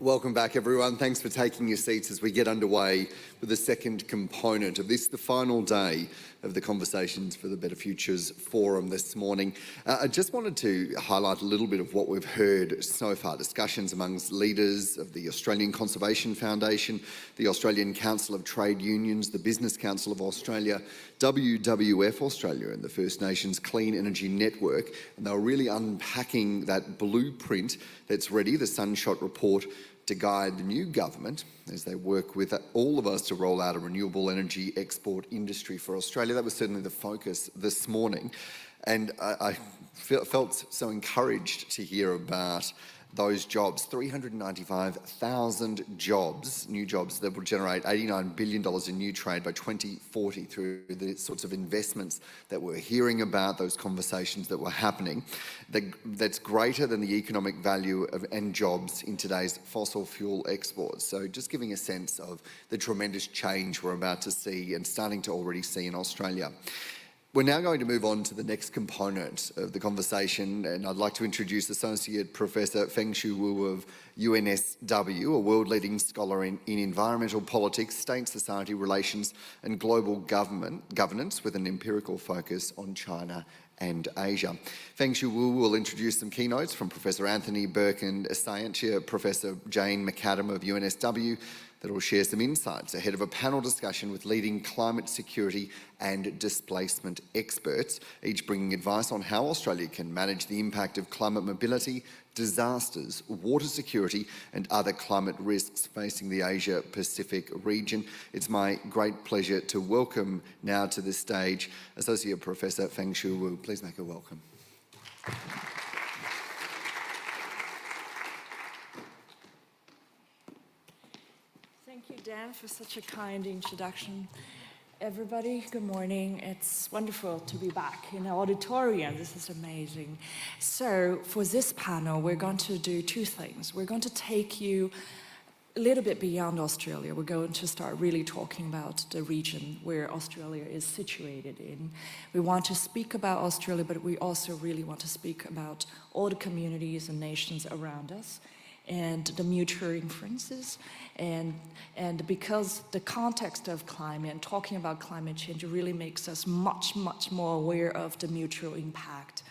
Welcome back, everyone. Thanks for taking your seats as we get underway with the second component of this, the final day of the Conversations for the Better Futures Forum this morning. I just wanted to highlight a little bit of what we've heard so far, discussions amongst leaders of the Australian Conservation Foundation, the Australian Council of Trade Unions, the Business Council of Australia, WWF Australia and the First Nations Clean Energy Network, and they were really unpacking that blueprint that's ready, the Sunshot Report, to guide the new government as they work with all of us to roll out a renewable energy export industry for Australia. That was certainly the focus this morning. And I felt so encouraged to hear about those jobs, 395,000 jobs, new jobs that will generate $89 billion in new trade by 2040 through the sorts of investments that we're hearing about, those conversations that were happening. That's greater than the economic value and jobs in today's fossil fuel exports. So just giving a sense of the tremendous change we're about to see and starting to already see in Australia. We're now going to move on to the next component of the conversation, and I'd like to introduce Associate Professor Fengshi of UNSW, a world-leading scholar in environmental politics, state society relations and global governance with an empirical focus on China and Asia. Fengshi will introduce some keynotes from Professor Anthony Burke and Scientia Professor Jane McAdam of UNSW that will share some insights ahead of a panel discussion with leading climate security and displacement experts, each bringing advice on how Australia can manage the impact of climate mobility, disasters, water security and other climate risks facing the Asia-Pacific region. It's my great pleasure to welcome now to the stage Associate Professor Fengshi Wu. Please make her welcome. Thank you, Dan, for such a kind introduction. Everybody, good morning. It's wonderful to be back in the auditorium. This is amazing. So for this panel, we're going to do two things. We're going to take you a little bit beyond Australia. We're going to start really talking about the region where Australia is situated in. We want to speak about Australia, but we also really want to speak about all the communities and nations around us and the mutual inferences, and because the context of climate and talking about climate change really makes us much more aware of the mutual impact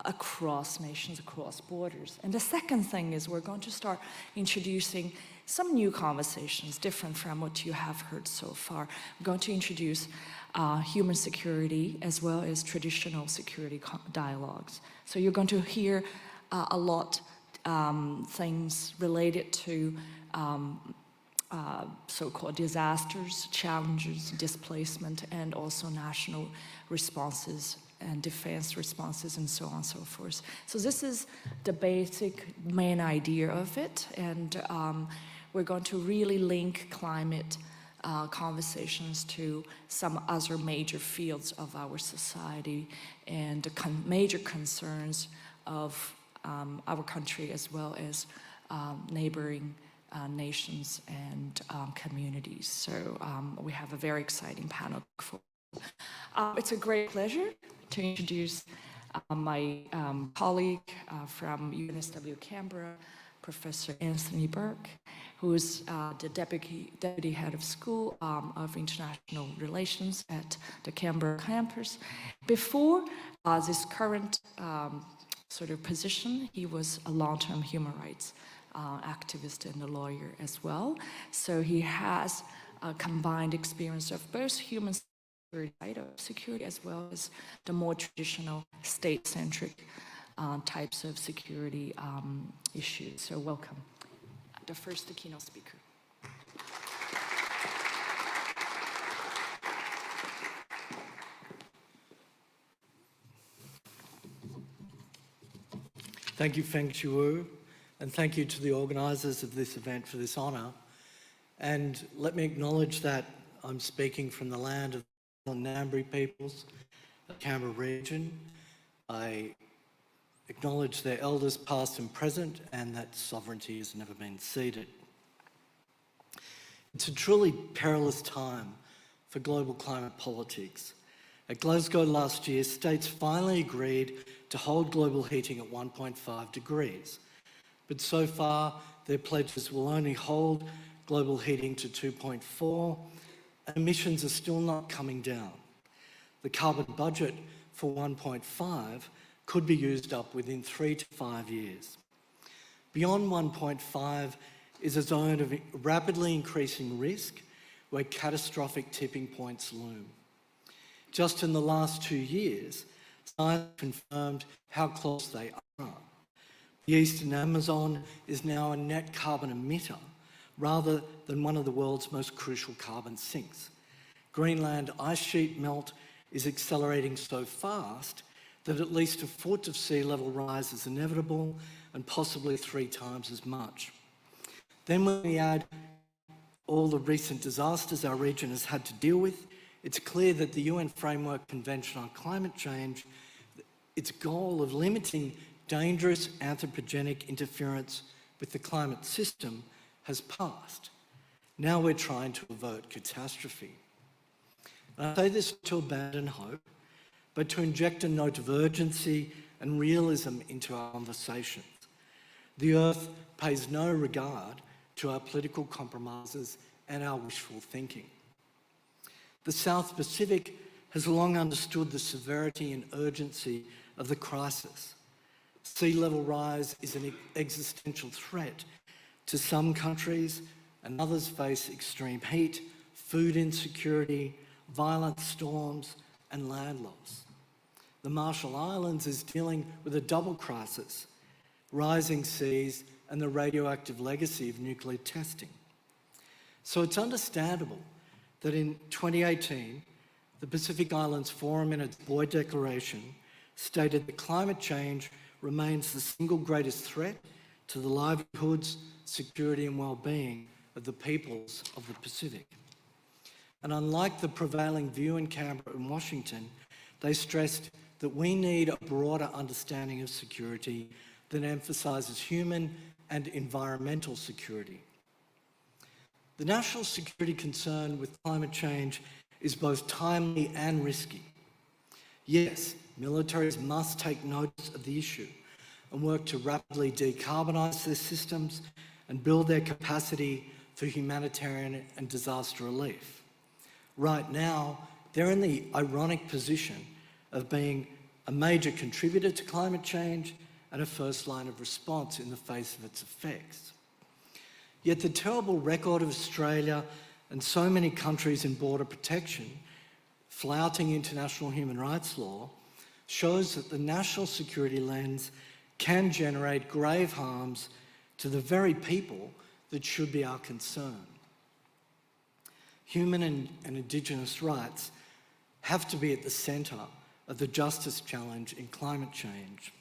across nations, across borders. And the second thing is we're going to start introducing some new conversations different from what you have heard so far. We're going to introduce human security as well as traditional security dialogues. So you're going to hear a lot things related to so-called disasters, challenges, displacement, and also national responses and defense responses and so on and so forth. So this is the basic main idea of it, and we're going to really link climate conversations to some other major fields of our society and the major concerns of our country as well as neighboring nations and communities. So we have a very exciting panel. It's a great pleasure to introduce my colleague from UNSW Canberra, Professor Anthony Burke, who is the deputy head of School of International Relations at the Canberra campus. Before this current sort of position, he was a long-term human rights activist and a lawyer as well. So he has a combined experience of both human security as well as the more traditional state-centric types of security issues. So welcome. The first keynote speaker. Thank you, Fengshi Wu, and thank you to the organisers of this event for this honour. And let me acknowledge that I'm speaking from the land of the Ngambri peoples, the Canberra region. I acknowledge their elders past and present, and that sovereignty has never been ceded. It's a truly perilous time for global climate politics. At Glasgow last year, states finally agreed to hold global heating at 1.5 degrees. But so far, their pledges will only hold global heating to 2.4, and emissions are still not coming down. The carbon budget for 1.5 could be used up within 3 to 5 years. Beyond 1.5 is a zone of rapidly increasing risk where catastrophic tipping points loom. Just in the last 2 years, science confirmed how close they are. The Eastern Amazon is now a net carbon emitter rather than one of the world's most crucial carbon sinks. Greenland ice sheet melt is accelerating so fast that at least a foot of sea level rise is inevitable, and possibly 3 times as much. Then when we add all the recent disasters our region has had to deal with, it's clear that the UN Framework Convention on Climate Change, its goal of limiting dangerous anthropogenic interference with the climate system, has passed. Now we're trying to avert catastrophe. And I say this to abandon hope, but to inject a note of urgency and realism into our conversations. The Earth pays no regard to our political compromises and our wishful thinking. The South Pacific has long understood the severity and urgency of the crisis. Sea level rise is an existential threat to some countries, and others face extreme heat, food insecurity, violent storms, and land loss. The Marshall Islands is dealing with a double crisis: rising seas and the radioactive legacy of nuclear testing. So it's understandable that in 2018, the Pacific Islands Forum in its Boyd Declaration stated that climate change remains the single greatest threat to the livelihoods, security and well-being of the peoples of the Pacific. And unlike the prevailing view in Canberra and Washington, they stressed that we need a broader understanding of security that emphasises human and environmental security. The national security concern with climate change is both timely and risky. Yes, militaries must take notice of the issue and work to rapidly decarbonise their systems and build their capacity for humanitarian and disaster relief. Right now, they're in the ironic position of being a major contributor to climate change and a first line of response in the face of its effects. Yet the terrible record of Australia and so many countries in border protection, flouting international human rights law, shows that the national security lens can generate grave harms to the very people that should be our concern. Human and Indigenous rights have to be at the centre of the justice challenge in climate change.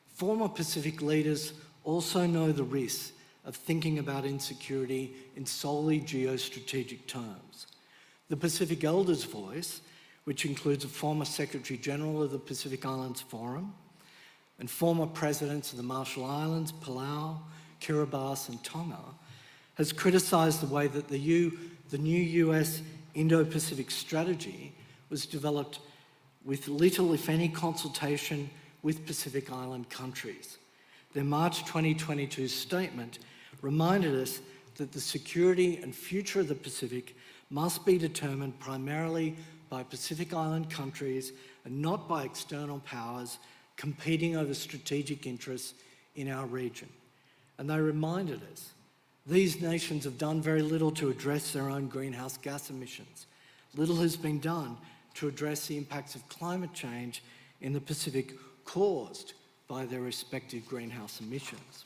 Former Pacific leaders also know the risks of thinking about insecurity in solely geostrategic terms. The Pacific Elders' Voice, which includes a former Secretary General of the Pacific Islands Forum and former presidents of the Marshall Islands, Palau, Kiribati and Tonga, has criticised the way that the new US Indo-Pacific strategy was developed with little, if any, consultation with Pacific Island countries. Their March 2022 statement reminded us that the security and future of the Pacific must be determined primarily by Pacific Island countries and not by external powers competing over strategic interests in our region. And they reminded us, these nations have done very little to address their own greenhouse gas emissions. Little has been done to address the impacts of climate change in the Pacific caused by their respective greenhouse emissions.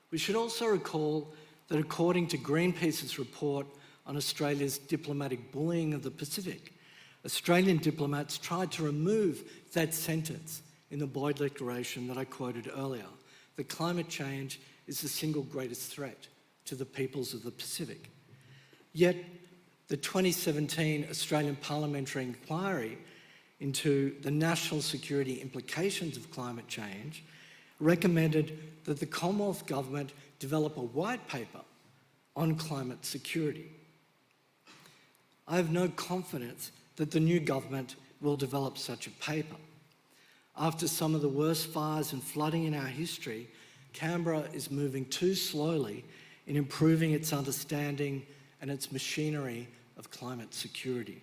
We should also recall that according to Greenpeace's report on Australia's diplomatic bullying of the Pacific, Australian diplomats tried to remove that sentence in the Boyd Declaration that I quoted earlier, that climate change is the single greatest threat to the peoples of the Pacific. Yet, the 2017 Australian Parliamentary Inquiry into the national security implications of climate change recommended that the Commonwealth Government develop a white paper on climate security. I have no confidence that the new government will develop such a paper. After some of the worst fires and flooding in our history, Canberra is moving too slowly in improving its understanding and its machinery of climate security.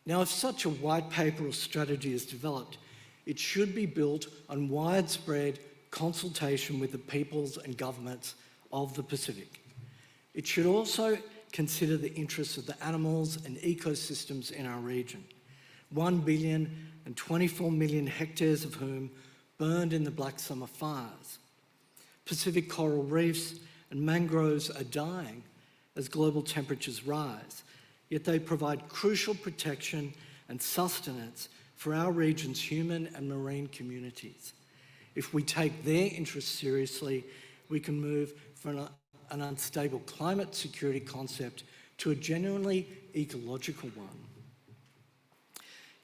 Now, if such a white paper or strategy is developed, it should be built on widespread consultation with the peoples and governments of the Pacific. It should also consider the interests of the animals and ecosystems in our region, 1 billion and 24 million hectares of whom burned in the Black Summer fires. Pacific coral reefs and mangroves are dying as global temperatures rise, yet they provide crucial protection and sustenance for our region's human and marine communities. If we take their interests seriously, we can move from an unstable climate security concept to a genuinely ecological one.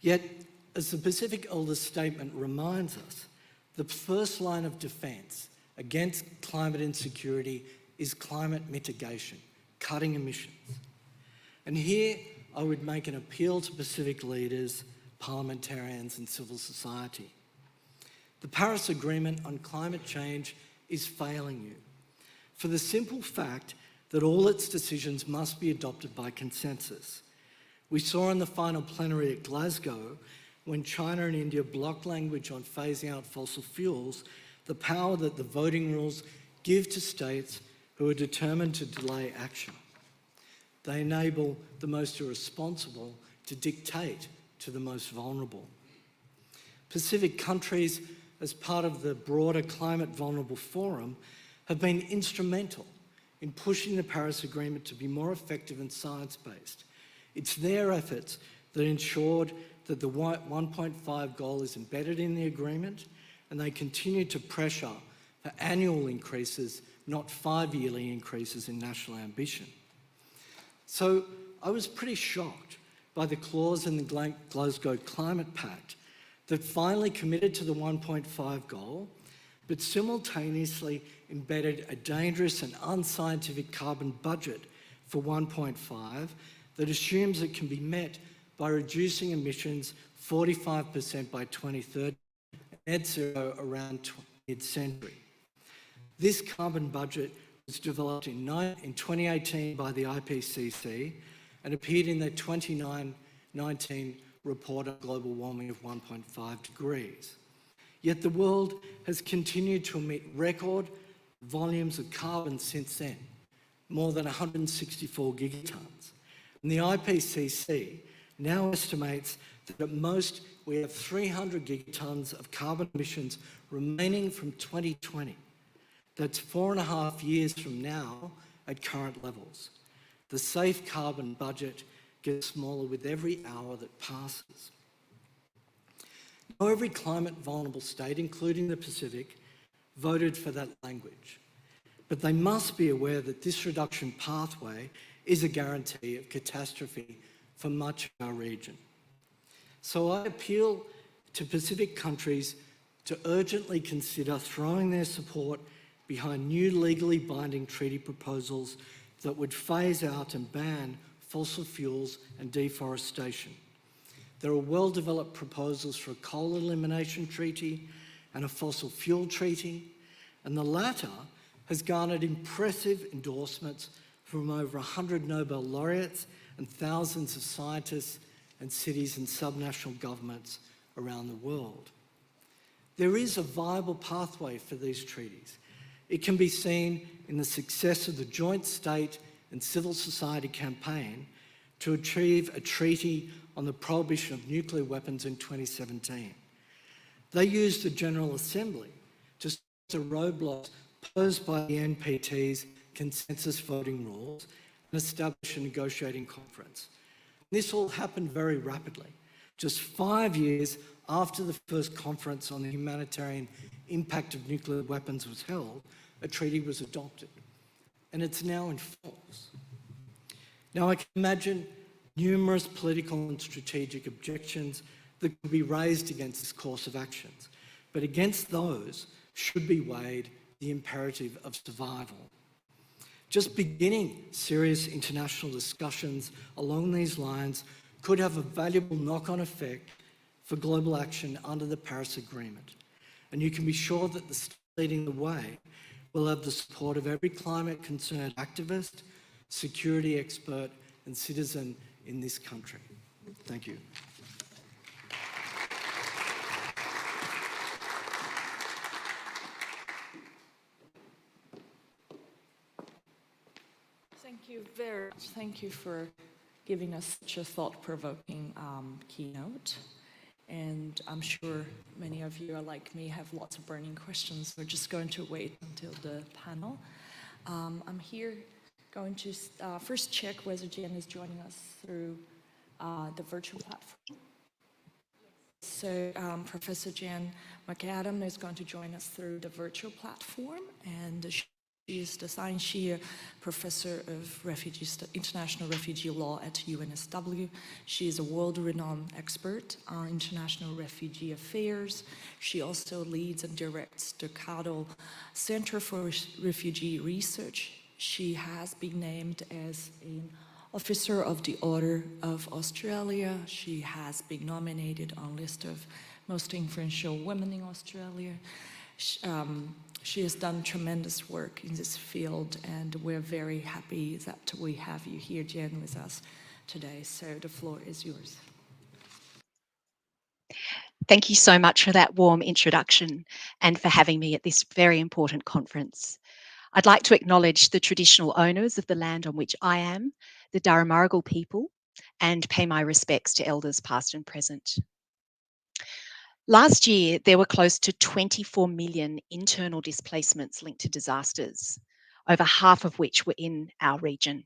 Yet, as the Pacific Elders Statement reminds us, the first line of defence against climate insecurity is climate mitigation, cutting emissions. And here I would make an appeal to Pacific leaders, parliamentarians and civil society. The Paris Agreement on climate change is failing you, for the simple fact that all its decisions must be adopted by consensus. We saw in the final plenary at Glasgow, when China and India blocked language on phasing out fossil fuels, the power that the voting rules give to states who are determined to delay action. They enable the most irresponsible to dictate to the most vulnerable. Pacific countries, as part of the broader Climate Vulnerable Forum, have been instrumental in pushing the Paris Agreement to be more effective and science-based. It's their efforts that ensured that the 1.5 goal is embedded in the agreement, and they continue to pressure for annual increases, not 5-yearly increases in national ambition. So I was pretty shocked by the clause in the Glasgow Climate Pact that finally committed to the 1.5 goal, but simultaneously embedded a dangerous and unscientific carbon budget for 1.5 that assumes it can be met by reducing emissions 45% by 2030 and net zero around mid-century. This carbon budget was developed in 2018 by the IPCC and appeared in their 2019 report on global warming of 1.5 degrees. Yet the world has continued to emit record volumes of carbon since then, more than 164 gigatons. And the IPCC now estimates that at most we have 300 gigatons of carbon emissions remaining from 2020. That's 4.5 years from now at current levels. The safe carbon budget gets smaller with every hour that passes. Now, every climate vulnerable state, including the Pacific, voted for that language. But they must be aware that this reduction pathway is a guarantee of catastrophe for much of our region. So I appeal to Pacific countries to urgently consider throwing their support behind new legally binding treaty proposals that would phase out and ban fossil fuels and deforestation. There are well-developed proposals for a coal elimination treaty and a fossil fuel treaty, and the latter has garnered impressive endorsements from over 100 Nobel laureates and thousands of scientists and cities and subnational governments around the world. There is a viable pathway for these treaties. It can be seen in the success of the joint state and civil society campaign to achieve a treaty on the prohibition of nuclear weapons in 2017. They used the General Assembly to stop the roadblocks posed by the NPT's consensus voting rules and establish a negotiating conference. This all happened very rapidly. Just 5 years after the first conference on the humanitarian impact of nuclear weapons was held, a treaty was adopted, and it's now in force. Now, I can imagine numerous political and strategic objections that could be raised against this course of actions, but against those should be weighed the imperative of survival. Just beginning serious international discussions along these lines could have a valuable knock-on effect for global action under the Paris Agreement. And you can be sure that the state leading the way will have the support of every climate-concerned activist, security expert, and citizen in this country. Thank you. Thank you very much. Thank you for giving us such a thought-provoking keynote. And I'm sure many of you are like me, have lots of burning questions. We're just going to wait until the panel. I'm here going to first check whether Jen is joining us through the virtual platform. So Professor Jen McAdam is going to join us through the virtual platform, and she is the Scientia Professor of International Refugee Law at UNSW. She is a world-renowned expert on international refugee affairs. She also leads and directs the Kaldor Center for Refugee Research. She has been named as an Officer of the Order of Australia. She has been nominated on list of most influential women in Australia. She has done tremendous work in this field, and we're very happy that we have you here, Jen, with us today. So the floor is yours. Thank you so much for that warm introduction and for having me at this very important conference. I'd like to acknowledge the traditional owners of the land on which I am, the Darramaragal people, and pay my respects to elders past and present. Last year, there were close to 24 million internal displacements linked to disasters, over half of which were in our region.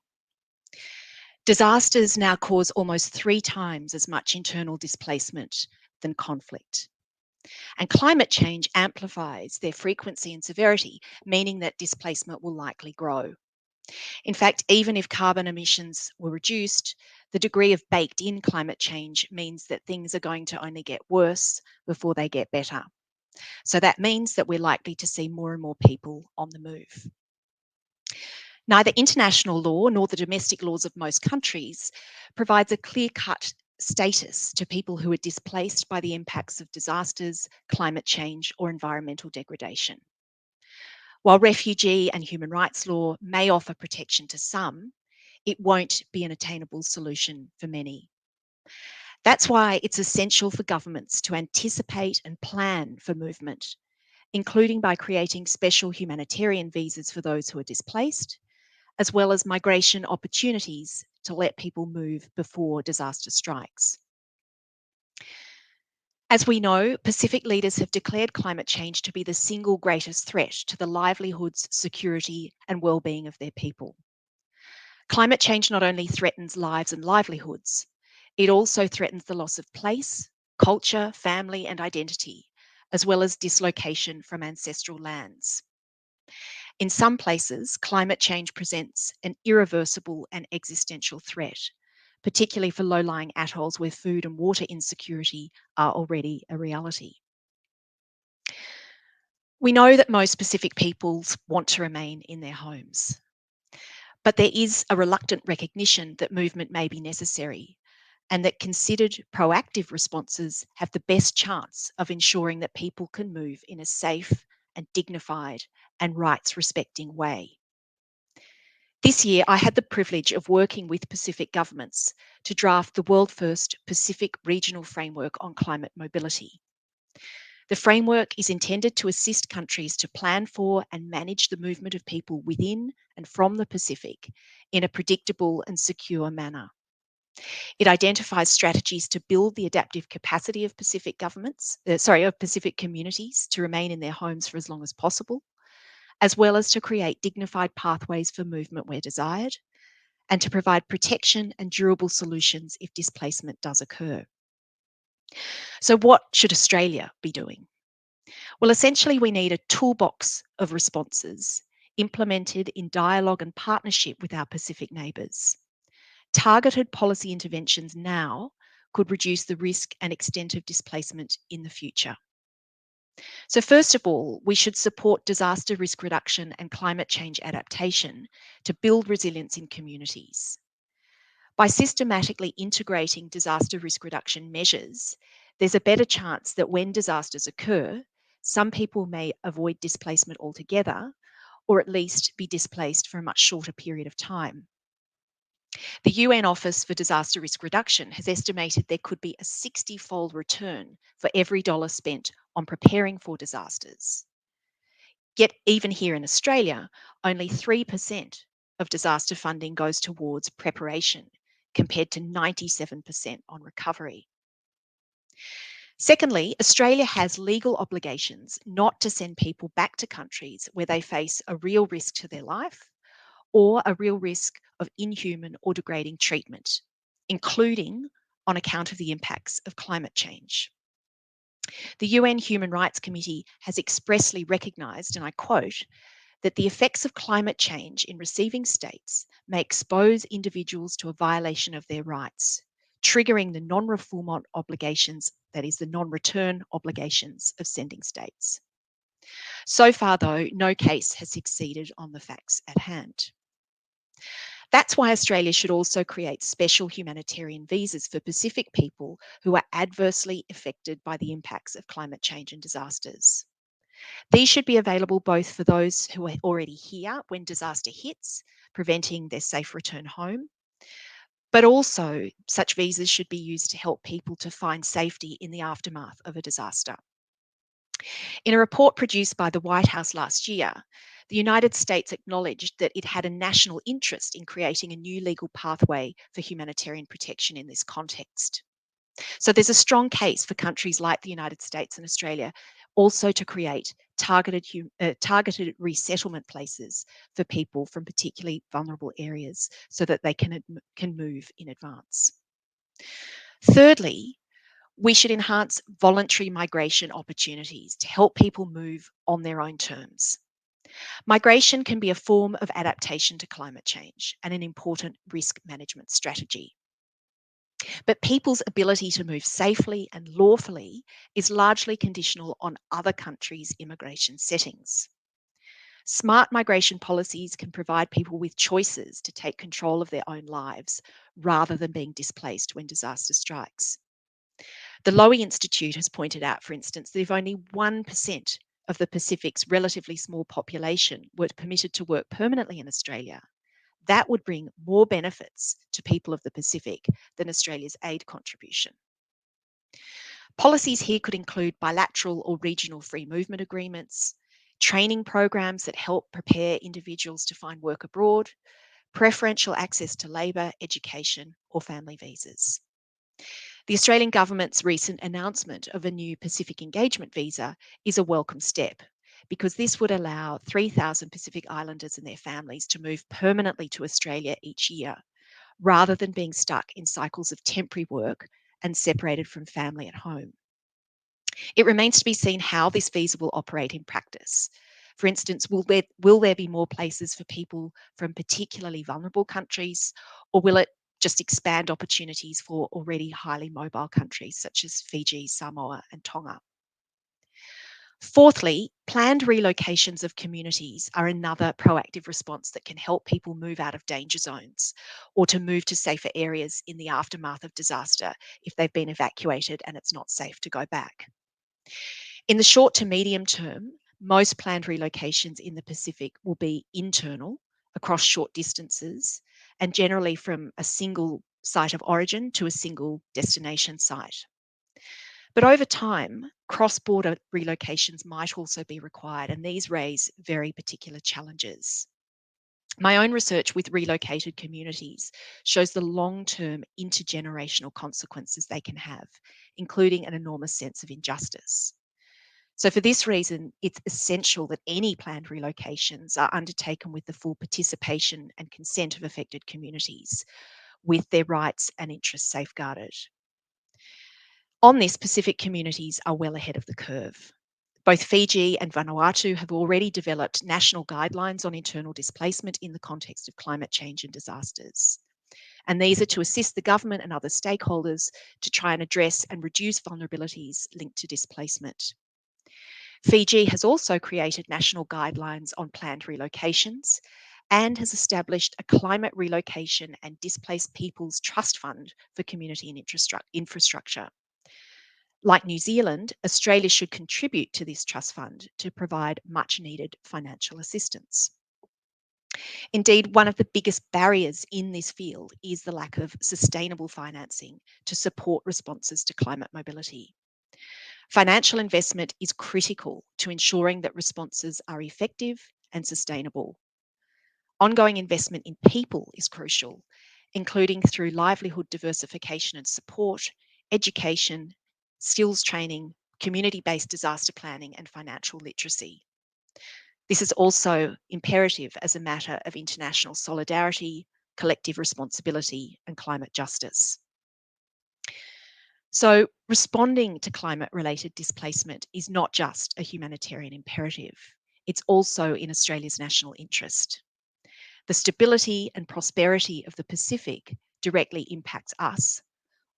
Disasters now cause almost 3 times as much internal displacement than conflict. And climate change amplifies their frequency and severity, meaning that displacement will likely grow. In fact, even if carbon emissions were reduced, the degree of baked-in climate change means that things are going to only get worse before they get better. So that means that we're likely to see more and more people on the move. Neither international law nor the domestic laws of most countries provides a clear-cut status to people who are displaced by the impacts of disasters, climate change, or environmental degradation. While refugee and human rights law may offer protection to some, it won't be an attainable solution for many. That's why it's essential for governments to anticipate and plan for movement, including by creating special humanitarian visas for those who are displaced, as well as migration opportunities to let people move before disaster strikes. As we know, Pacific leaders have declared climate change to be the single greatest threat to the livelihoods, security, and well-being of their people. Climate change not only threatens lives and livelihoods, it also threatens the loss of place, culture, family, and identity, as well as dislocation from ancestral lands. In some places, climate change presents an irreversible and existential threat, particularly for low-lying atolls where food and water insecurity are already a reality. We know that most Pacific peoples want to remain in their homes, but there is a reluctant recognition that movement may be necessary and that considered proactive responses have the best chance of ensuring that people can move in a safe and dignified and rights-respecting way. This year, I had the privilege of working with Pacific governments to draft the world-first Pacific Regional Framework on Climate Mobility. The framework is intended to assist countries to plan for and manage the movement of people within and from the Pacific in a predictable and secure manner. It identifies strategies to build the adaptive capacity of Pacific Pacific communities to remain in their homes for as long as possible, as well as to create dignified pathways for movement where desired, and to provide protection and durable solutions if displacement does occur. So what should Australia be doing? Well, essentially we need a toolbox of responses implemented in dialogue and partnership with our Pacific neighbours. Targeted policy interventions now could reduce the risk and extent of displacement in the future. So first of all, we should support disaster risk reduction and climate change adaptation to build resilience in communities. By systematically integrating disaster risk reduction measures, there's a better chance that when disasters occur, some people may avoid displacement altogether, or at least be displaced for a much shorter period of time. The UN Office for Disaster Risk Reduction has estimated there could be a 60-fold return for every dollar spent on preparing for disasters. Yet even here in Australia, only 3% of disaster funding goes towards preparation, compared to 97% on recovery. Secondly, Australia has legal obligations not to send people back to countries where they face a real risk to their life or a real risk of inhuman or degrading treatment, including on account of the impacts of climate change. The UN Human Rights Committee has expressly recognised, and I quote, that the effects of climate change in receiving states may expose individuals to a violation of their rights, triggering the non-refoulement obligations, that is, the non-return obligations of sending states. So far, though, no case has succeeded on the facts at hand. That's why Australia should also create special humanitarian visas for Pacific people who are adversely affected by the impacts of climate change and disasters. These should be available both for those who are already here when disaster hits, preventing their safe return home, but also such visas should be used to help people to find safety in the aftermath of a disaster. In a report produced by the White House last year, the United States acknowledged that it had a national interest in creating a new legal pathway for humanitarian protection in this context. So there's a strong case for countries like the United States and Australia also to create targeted resettlement places for people from particularly vulnerable areas so that they can move in advance. Thirdly, we should enhance voluntary migration opportunities to help people move on their own terms. Migration can be a form of adaptation to climate change and an important risk management strategy. But people's ability to move safely and lawfully is largely conditional on other countries' immigration settings. Smart migration policies can provide people with choices to take control of their own lives rather than being displaced when disaster strikes. The Lowy Institute has pointed out, for instance, that if only 1% of the Pacific's relatively small population were permitted to work permanently in Australia, that would bring more benefits to people of the Pacific than Australia's aid contribution. Policies here could include bilateral or regional free movement agreements, training programs that help prepare individuals to find work abroad, preferential access to labour, education, or family visas. The Australian government's recent announcement of a new Pacific Engagement Visa is a welcome step, because this would allow 3,000 Pacific Islanders and their families to move permanently to Australia each year, rather than being stuck in cycles of temporary work and separated from family at home. It remains to be seen how this visa will operate in practice. For instance, will there be more places for people from particularly vulnerable countries, or will it just expand opportunities for already highly mobile countries such as Fiji, Samoa, and Tonga? Fourthly, planned relocations of communities are another proactive response that can help people move out of danger zones or to move to safer areas in the aftermath of disaster if they've been evacuated and it's not safe to go back. In the short to medium term, most planned relocations in the Pacific will be internal, across short distances, and generally from a single site of origin to a single destination site. But over time, cross-border relocations might also be required, and these raise very particular challenges. My own research with relocated communities shows the long-term intergenerational consequences they can have, including an enormous sense of injustice. So for this reason, it's essential that any planned relocations are undertaken with the full participation and consent of affected communities, with their rights and interests safeguarded. On this, Pacific communities are well ahead of the curve. Both Fiji and Vanuatu have already developed national guidelines on internal displacement in the context of climate change and disasters. And these are to assist the government and other stakeholders to try and address and reduce vulnerabilities linked to displacement. Fiji has also created national guidelines on planned relocations and has established a climate relocation and displaced peoples trust fund for community and infrastructure. Like New Zealand, Australia should contribute to this trust fund to provide much needed financial assistance. Indeed, one of the biggest barriers in this field is the lack of sustainable financing to support responses to climate mobility. Financial investment is critical to ensuring that responses are effective and sustainable. Ongoing investment in people is crucial, including through livelihood diversification and support, education, skills training, community-based disaster planning, and financial literacy. This is also imperative as a matter of international solidarity, collective responsibility, and climate justice. So, responding to climate-related displacement is not just a humanitarian imperative, it's also in Australia's national interest. The stability and prosperity of the Pacific directly impacts us,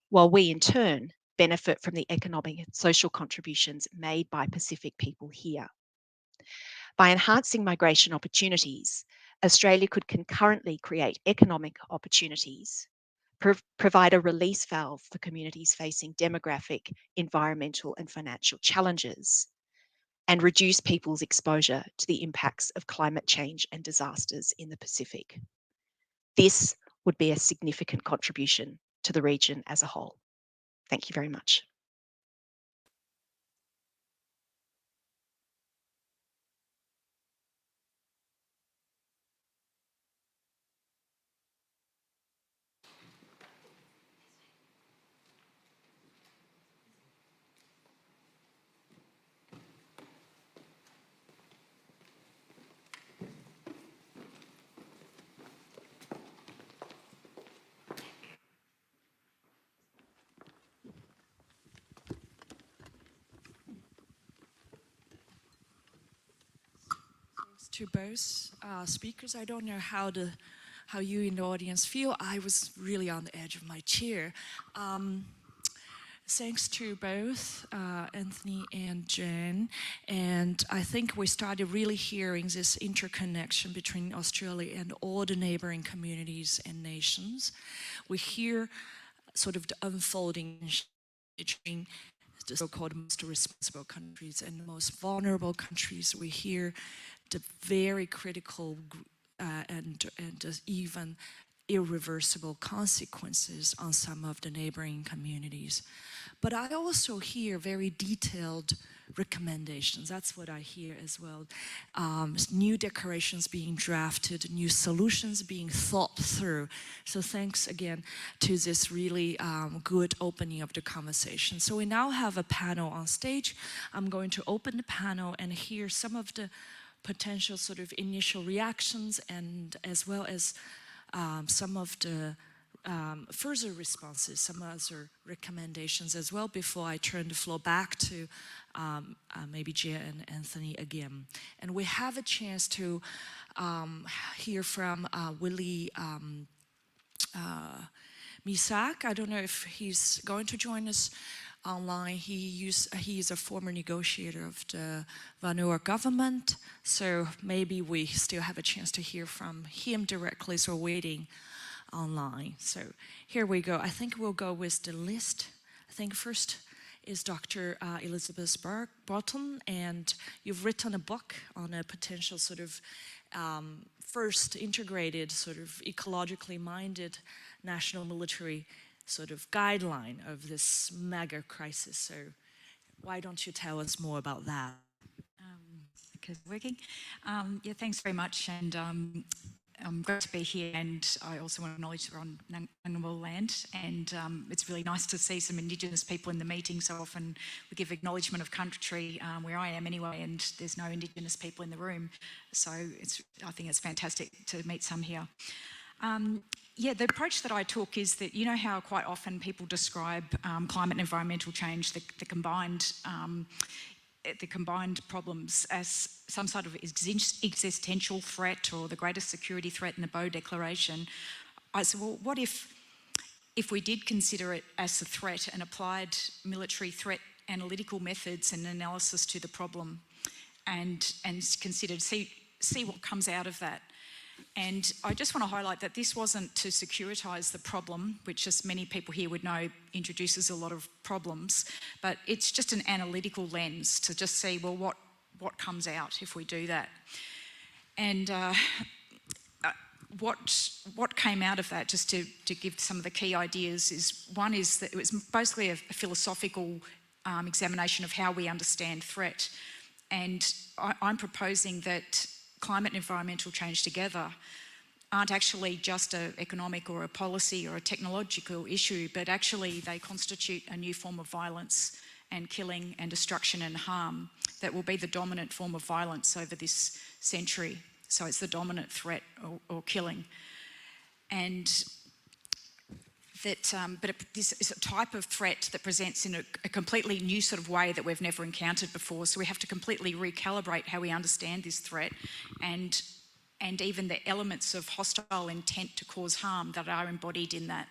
while we in turn benefit from the economic and social contributions made by Pacific people here. By enhancing migration opportunities, Australia could concurrently create economic opportunities, provide a release valve for communities facing demographic, environmental, and financial challenges, and reduce people's exposure to the impacts of climate change and disasters in the Pacific. This would be a significant contribution to the region as a whole. Thank you very much. To both speakers. I don't know how you in the audience feel. I was really on the edge of my chair. Thanks to both Anthony and Jen. And I think we started really hearing this interconnection between Australia and all the neighboring communities and nations. We hear sort of the unfolding between the so-called most responsible countries and the most vulnerable countries. We hear the very critical and even irreversible consequences on some of the neighboring communities. But I also hear very detailed recommendations. That's what I hear as well. New declarations being drafted, new solutions being thought through. So thanks again to this really good opening of the conversation. So we now have a panel on stage. I'm going to open the panel and hear some of the potential sort of initial reactions and as well as some of the further responses, some other recommendations as well before I turn the floor back to maybe Jia and Anthony again. And we have a chance to hear from Willie Misak. I don't know if he's going to join us online. He is a former negotiator of the Vanuatu government, so maybe we still have a chance to hear from him directly, so we're waiting online. So here we go. I think we'll go with the list. I think first is Dr. Elizabeth Boulton, and you've written a book on a potential sort of first integrated, sort of ecologically minded national military sort of guideline of this mega crisis. So why don't you tell us more about that? Because working. Yeah, thanks very much. And I'm great to be here. And I also want to acknowledge we're on Ngunnawal land. And it's really nice to see some Indigenous people in the meeting. So often we give acknowledgement of country where I am anyway, and there's no Indigenous people in the room. So I think it's fantastic to meet some here. Yeah, the approach that I took is that, you know how quite often people describe climate and environmental change, the combined problems as some sort of existential threat or the greatest security threat in the Boe Declaration. I said, well, what if we did consider it as a threat and applied military threat analytical methods and analysis to the problem and considered, see what comes out of that. And I just want to highlight that this wasn't to securitise the problem, which as many people here would know introduces a lot of problems, but it's just an analytical lens to just see, well, what comes out if we do that. And what came out of that, just to give some of the key ideas, is one is that it was basically a philosophical examination of how we understand threat. And I'm proposing that climate and environmental change together aren't actually just an economic or a policy or a technological issue, but actually they constitute a new form of violence and killing and destruction and harm that will be the dominant form of violence over this century. So it's the dominant threat or killing. And that, this is a type of threat that presents in a completely new sort of way that we've never encountered before. So we have to completely recalibrate how we understand this threat and even the elements of hostile intent to cause harm that are embodied in that.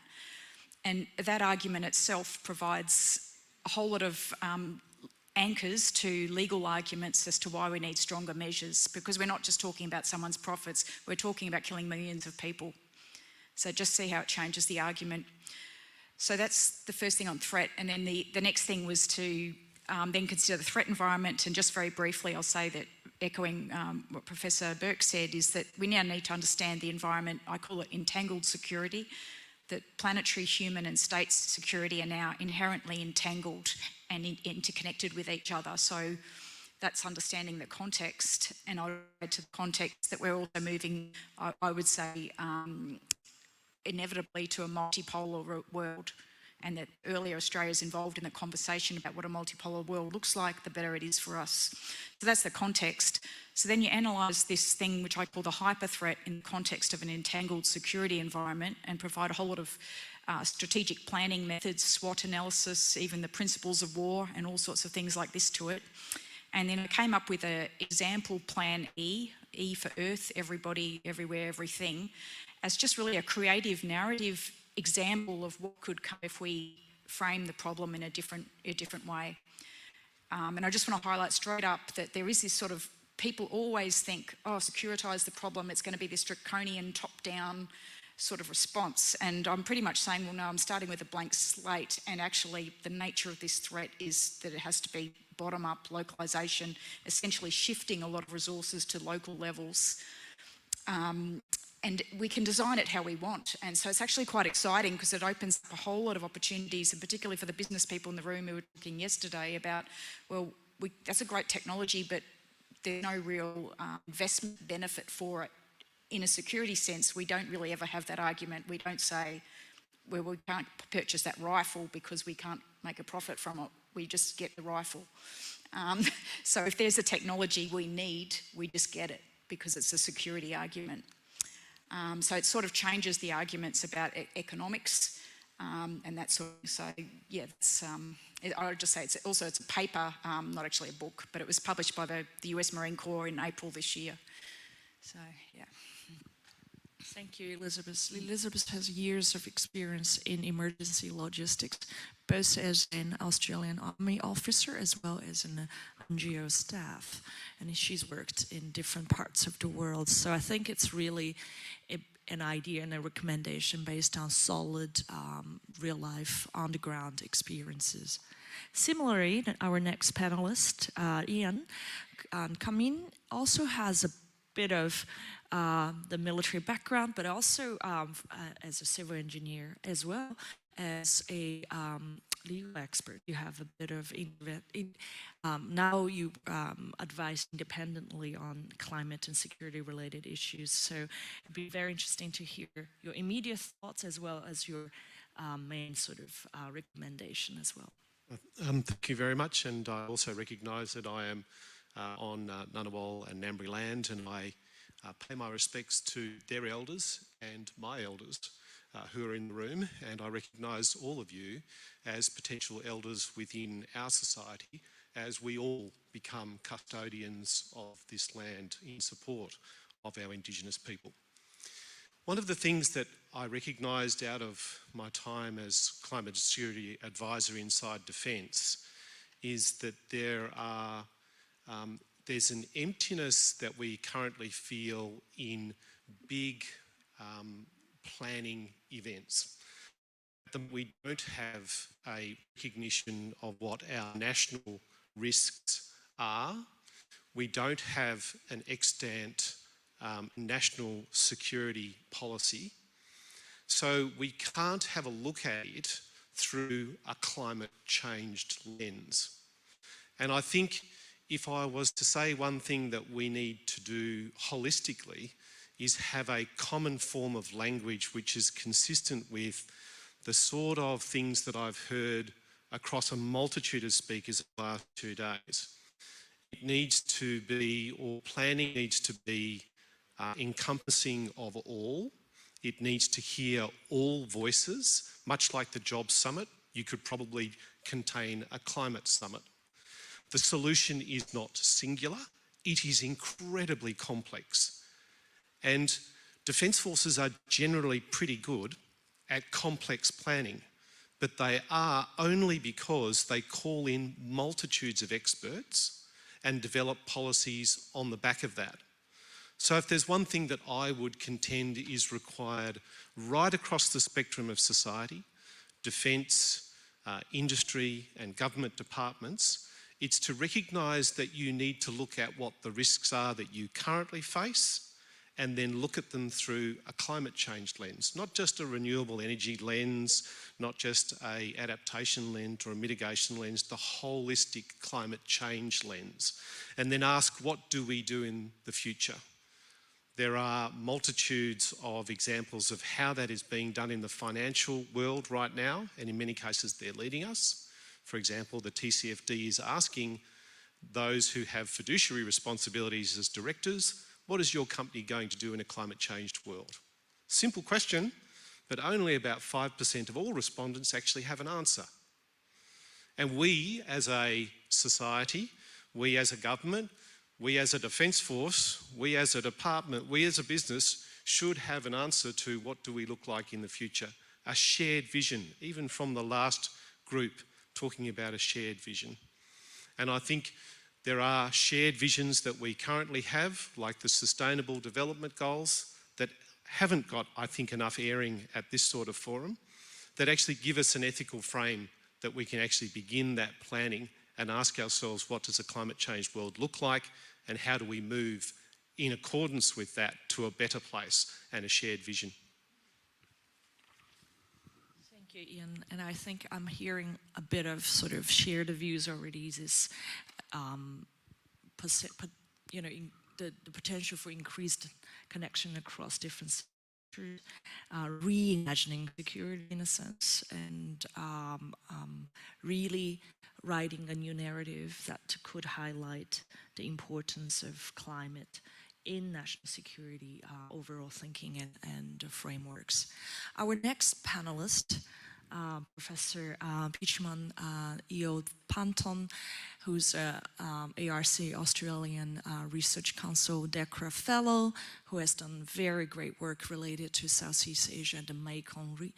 And that argument itself provides a whole lot of anchors to legal arguments as to why we need stronger measures, because we're not just talking about someone's profits, we're talking about killing millions of people. So just see how it changes the argument. So that's the first thing on threat. And then the next thing was to then consider the threat environment. And just very briefly, I'll say that echoing what Professor Burke said, is that we now need to understand the environment. I call it entangled security, that planetary, human and state security are now inherently entangled and interconnected with each other. So that's understanding the context. And I'll add to the context that we're also moving, I would say, inevitably to a multipolar world, and that earlier Australia's involved in the conversation about what a multipolar world looks like, the better it is for us. So that's the context. So then you analyse this thing which I call the hyper threat in the context of an entangled security environment, and provide a whole lot of strategic planning methods, SWOT analysis, even the principles of war and all sorts of things like this to it. And then I came up with an example plan E for Earth, everybody, everywhere, everything, as just really a creative narrative example of what could come if we frame the problem in a different way. And I just want to highlight straight up that there is this sort of, people always think, oh, securitise the problem, it's going to be this draconian top-down sort of response. And I'm pretty much saying, well, no, I'm starting with a blank slate, and actually the nature of this threat is that it has to be bottom-up localisation, essentially shifting a lot of resources to local levels. And we can design it how we want. And so it's actually quite exciting, because it opens up a whole lot of opportunities, and particularly for the business people in the room who were talking yesterday about, well, that's a great technology, but there's no real investment benefit for it. In a security sense, we don't really ever have that argument. We don't say, well, we can't purchase that rifle because we can't make a profit from it. We just get the rifle. So if there's a technology we need, we just get it because it's a security argument. So it sort of changes the arguments about economics and that sort of, so yeah, it's, I would just say it's a paper, not actually a book, but it was published by the US Marine Corps in April this year. So, yeah. Thank you, Elizabeth. Elizabeth has years of experience in emergency logistics, both as an Australian Army officer as well as an NGO staff. And she's worked in different parts of the world. So I think it's really an idea and a recommendation based on solid, real-life, on-the-ground experiences. Similarly, our next panelist, Ian Cumming, also has a bit of the military background, but also as a civil engineer, as well as a legal expert. You have a bit of, now you advise independently on climate and security related issues. So it'd be very interesting to hear your immediate thoughts as well as your main sort of recommendation as well. Thank you very much, and I also recognise that I am on Ngunnawal and Ngambri land, and I pay my respects to their elders and my elders who are in the room, and I recognise all of you as potential elders within our society as we all become custodians of this land in support of our Indigenous people. One of the things that I recognised out of my time as Climate Security Advisor inside Defence is that there's an emptiness that we currently feel in big planning events. We don't have a recognition of what our national risks are. We don't have an extant national security policy. So we can't have a look at it through a climate changed lens. And I think if I was to say one thing that we need to do holistically is have a common form of language which is consistent with the sort of things that I've heard across a multitude of speakers in the last 2 days. It needs to be, or planning needs to be, encompassing of all. It needs to hear all voices, much like the Jobs Summit. You could probably contain a climate summit. The solution is not singular, it is incredibly complex. And Defence Forces are generally pretty good at complex planning, but they are only because they call in multitudes of experts and develop policies on the back of that. So if there's one thing that I would contend is required right across the spectrum of society, defence, industry and government departments, it's to recognise that you need to look at what the risks are that you currently face and then look at them through a climate change lens, not just a renewable energy lens, not just an adaptation lens or a mitigation lens, the holistic climate change lens. And then ask, what do we do in the future? There are multitudes of examples of how that is being done in the financial world right now, and in many cases they're leading us. For example, the TCFD is asking those who have fiduciary responsibilities as directors, what is your company going to do in a climate changed world? Simple question, but only about 5% of all respondents actually have an answer. And we as a society, we as a government, we as a defence force, we as a department, we as a business should have an answer to what do we look like in the future. A shared vision, even from the last group talking about a shared vision. And I think there are shared visions that we currently have, like the Sustainable Development Goals, that haven't got, I think, enough airing at this sort of forum, that actually give us an ethical frame that we can actually begin that planning and ask ourselves, what does a climate change world look like, and how do we move in accordance with that to a better place and a shared vision? Thank you, Ian. And I think I'm hearing a bit of sort of shared views already. This, the potential for increased connection across different sectors, reimagining security in a sense, and really writing a new narrative that could highlight the importance of climate in national security overall thinking and frameworks. Our next panelist, Professor Pichamon Yeophantong, who's a ARC Australian Research Council DECRA Fellow, who has done very great work related to Southeast Asia and the Mekong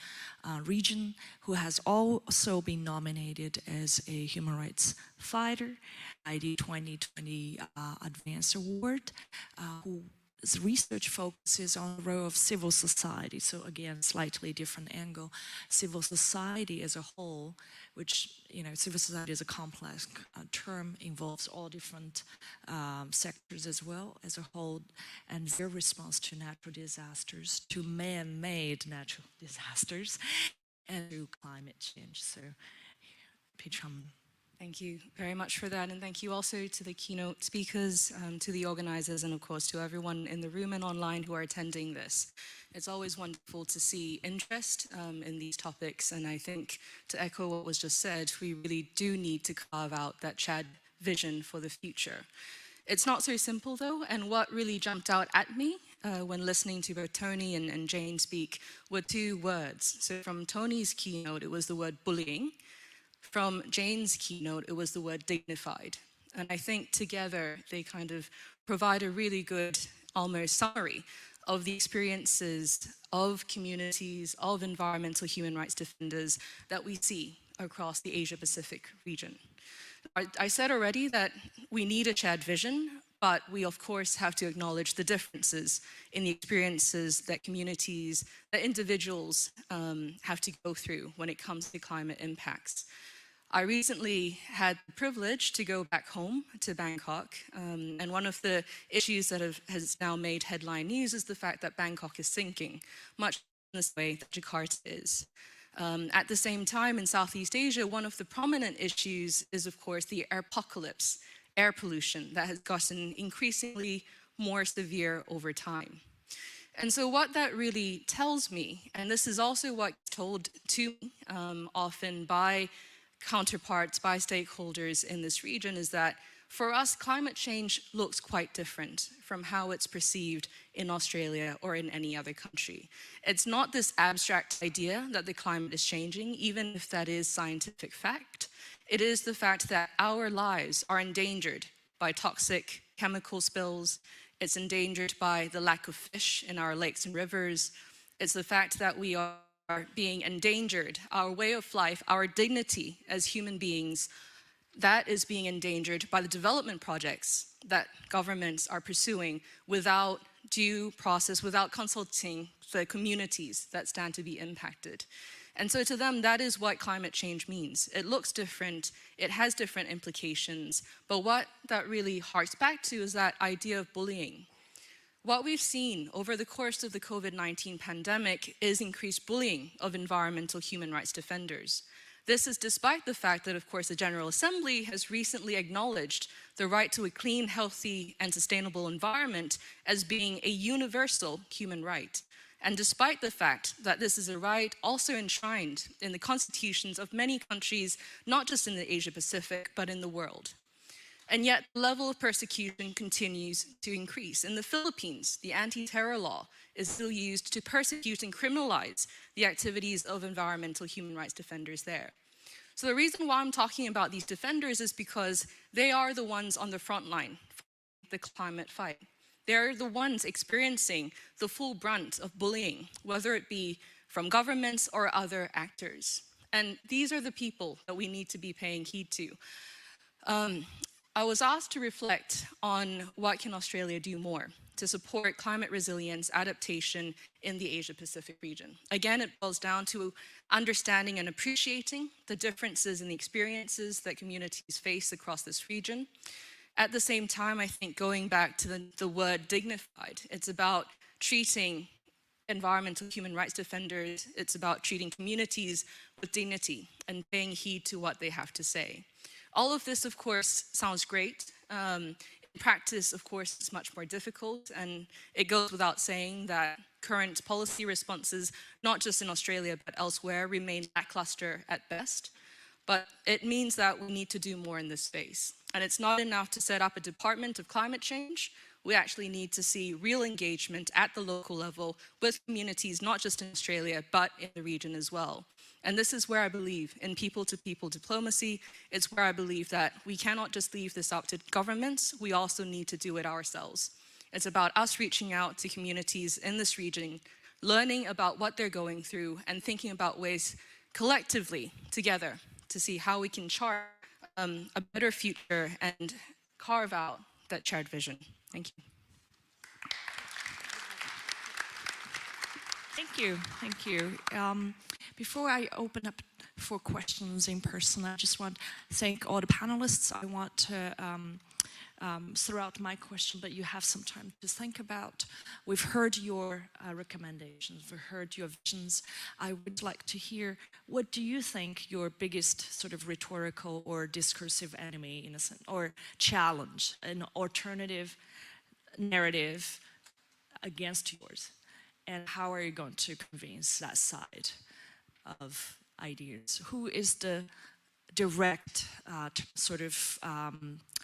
region, who has also been nominated as a human rights fighter by the 2020 Advance Award, whose research focuses on the role of civil society. So again, slightly different angle. Civil society as a whole, which, civil society is a complex term, involves all different sectors as well as a whole, and their response to natural disasters, to man-made natural disasters, and to climate change. So, Pichamon. Thank you very much for that, and thank you also to the keynote speakers, to the organizers, and of course to everyone in the room and online who are attending this. It's always wonderful to see interest in these topics, and I think, to echo what was just said, we really do need to carve out that Chad vision for the future. It's not so simple though, and what really jumped out at me when listening to both Tony and Jane speak were two words. So from Tony's keynote, it was the word bullying. From Jane's keynote, it was the word dignified. And I think together they kind of provide a really good, almost summary of the experiences of communities, of environmental human rights defenders that we see across the Asia-Pacific region. I said already that we need a Chad vision, but we of course have to acknowledge the differences in the experiences that communities, that individuals have to go through when it comes to climate impacts. I recently had the privilege to go back home to Bangkok, and one of the issues that has now made headline news is the fact that Bangkok is sinking, much in the way that Jakarta is. At the same time, in Southeast Asia, one of the prominent issues is, of course, the airpocalypse, air pollution, that has gotten increasingly more severe over time. And so what that really tells me, and this is also what's told to me often by counterparts, by stakeholders in this region, is that for us, climate change looks quite different from how it's perceived in Australia or in any other country. It's not this abstract idea that the climate is changing, even if that is scientific fact. It is the fact that our lives are endangered by toxic chemical spills. It's endangered by the lack of fish in our lakes and rivers. It's the fact that we are being endangered, our way of life, our dignity as human beings, that is being endangered by the development projects that governments are pursuing without due process, without consulting the communities that stand to be impacted. And so to them, that is what climate change means. It looks different, it has different implications, but what that really harks back to is that idea of bullying. What we've seen over the course of the COVID-19 pandemic is increased bullying of environmental human rights defenders. This is despite the fact that, of course, the General Assembly has recently acknowledged the right to a clean, healthy, and sustainable environment as being a universal human right. And despite the fact that this is a right also enshrined in the constitutions of many countries, not just in the Asia-Pacific, but in the world. And yet, the level of persecution continues to increase. In the Philippines, the anti-terror law is still used to persecute and criminalize the activities of environmental human rights defenders there. So the reason why I'm talking about these defenders is because they are the ones on the front line for the climate fight. They're the ones experiencing the full brunt of bullying, whether it be from governments or other actors. And these are the people that we need to be paying heed to. I was asked to reflect on what can Australia do more to support climate resilience, adaptation in the Asia-Pacific region. Again, it boils down to understanding and appreciating the differences in the experiences that communities face across this region. At the same time, I think going back to the word dignified, it's about treating environmental human rights defenders, it's about treating communities with dignity and paying heed to what they have to say. All of this, of course, sounds great. In practice, of course, it's much more difficult, and it goes without saying that current policy responses, not just in Australia but elsewhere, remain lackluster at best. But it means that we need to do more in this space. And it's not enough to set up a Department of Climate Change. We actually need to see real engagement at the local level with communities, not just in Australia, but in the region as well. And this is where I believe in people-to-people diplomacy. It's where I believe that we cannot just leave this up to governments, we also need to do it ourselves. It's about us reaching out to communities in this region, learning about what they're going through, and thinking about ways collectively, together, to see how we can chart a better future and carve out that shared vision. Thank you. Thank you, thank you. Before I open up for questions in person, I just want to thank all the panelists. I want to throw out my question, but you have some time to think about. We've heard your recommendations, we've heard your visions. I would like to hear, what do you think your biggest sort of rhetorical or discursive enemy, in a sense, or challenge, an alternative narrative against yours? And how are you going to convince that side of ideas? Who is the direct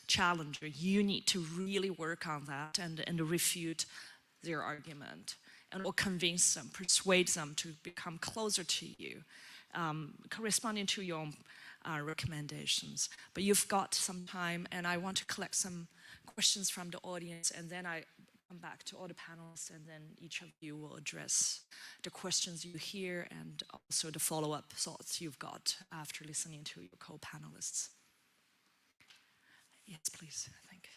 challenger? You need to really work on that and refute their argument, and or convince them, persuade them to become closer to you, corresponding to your own recommendations. But you've got some time, and I want to collect some questions from the audience, and then I come back to all the panelists, and then each of you will address the questions you hear and also the follow-up thoughts you've got after listening to your co-panelists. Yes, please, I think.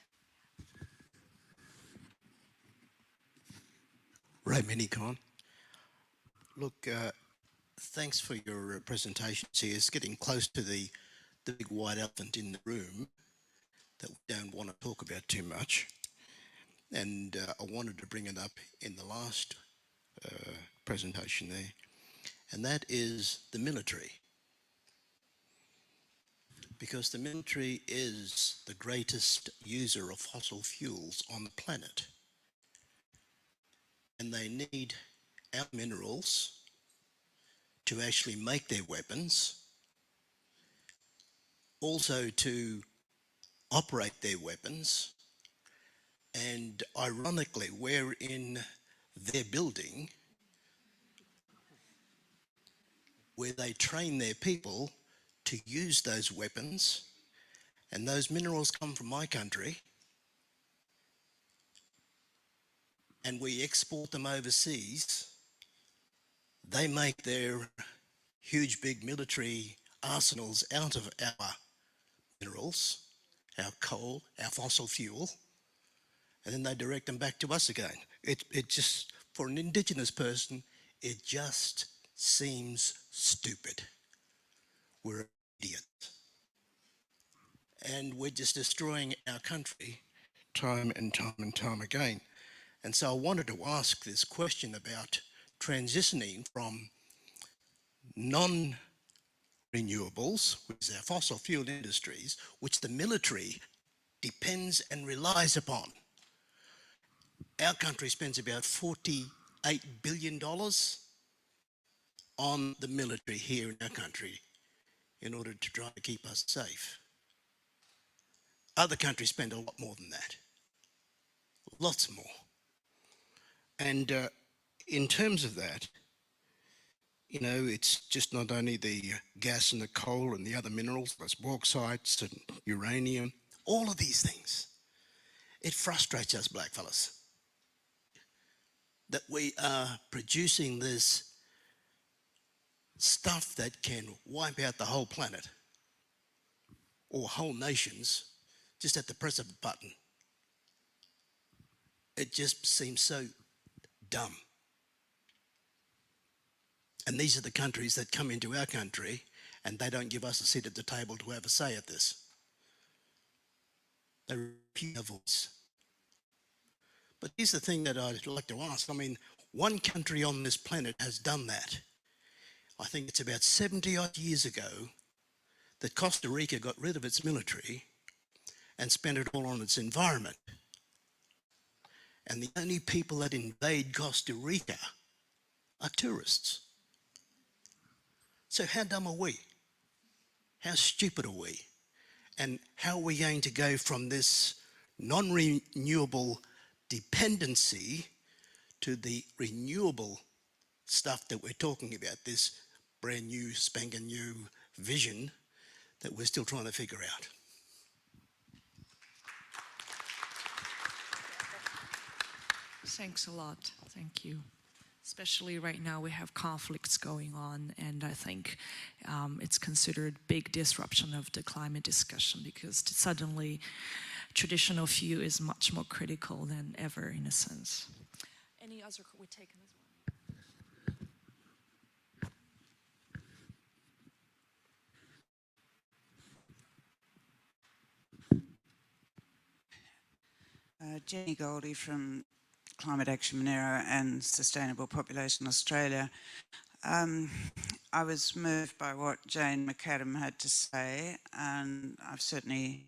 Ray Minicon. Look, thanks for your presentations here. It's getting close to the big white elephant in the room that we don't want to talk about too much. And I wanted to bring it up in the last presentation there, and that is the military. Because the military is the greatest user of fossil fuels on the planet. And they need our minerals to actually make their weapons, also to operate their weapons, and ironically, we're in their building where they train their people to use those weapons, and those minerals come from my country, and we export them overseas. They make their huge big military arsenals out of our minerals, our coal, our fossil fuel, and then they direct them back to us again. It just, for an Indigenous person, it just seems stupid. We're idiots. And we're just destroying our country time and time and time again. And so I wanted to ask this question about transitioning from non-renewables, which is our fossil fuel industries, which the military depends and relies upon. Our country spends about $48 billion on the military here in our country in order to try to keep us safe. Other countries spend a lot more than that. Lots more. And in terms of that, you know, it's just not only the gas and the coal and the other minerals, there's bauxites and uranium, all of these things. It frustrates us blackfellas that we are producing this stuff that can wipe out the whole planet or whole nations just at the press of a button. It just seems so dumb. And these are the countries that come into our country and they don't give us a seat at the table to have a say at this. They refuse our voice. But here's the thing that I'd like to ask. I mean, one country on this planet has done that. I think it's about 70 odd years ago that Costa Rica got rid of its military and spent it all on its environment. And the only people that invade Costa Rica are tourists. So how dumb are we? How stupid are we? And how are we going to go from this non-renewable dependency to the renewable stuff that we're talking about, this brand new, spanking new vision that we're still trying to figure out? Thanks a lot. Thank you. Especially right now we have conflicts going on, and I think it's considered big disruption of the climate discussion because suddenly traditional fuel is much more critical than ever in a sense. Any other we're taking this one? Jenny Goldie from Climate Action Monero and Sustainable Population Australia. I was moved by what Jane McAdam had to say, and I've certainly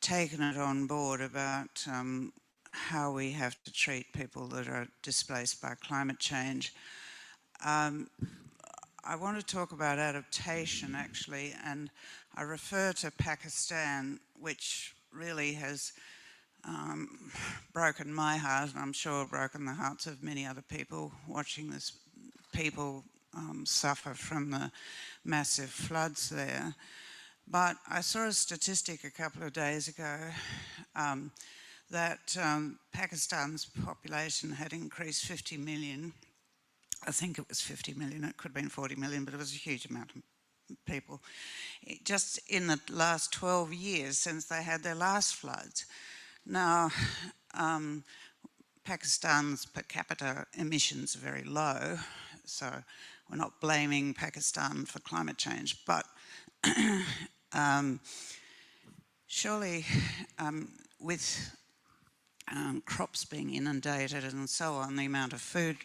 taken it on board about how we have to treat people that are displaced by climate change. I want to talk about adaptation actually, and I refer to Pakistan, which really has broken my heart, and I'm sure broken the hearts of many other people watching this people suffer from the massive floods there. But I saw a statistic a couple of days ago that Pakistan's population had increased 50 million. I think it was 50 million, it could have been 40 million, but it was a huge amount of people. Just in the last 12 years since they had their last floods. Now, Pakistan's per capita emissions are very low, so we're not blaming Pakistan for climate change, but surely with crops being inundated and so on, the amount of food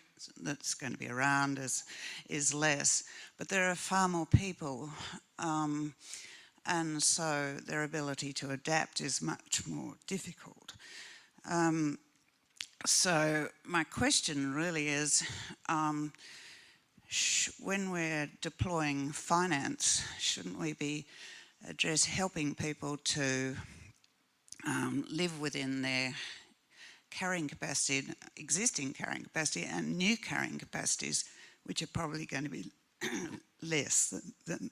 that's going to be around is less, but there are far more people, and so their ability to adapt is much more difficult. So my question really is, when we're deploying finance, shouldn't we be helping people to live within their carrying capacity, existing carrying capacity, and new carrying capacities, which are probably going to be less than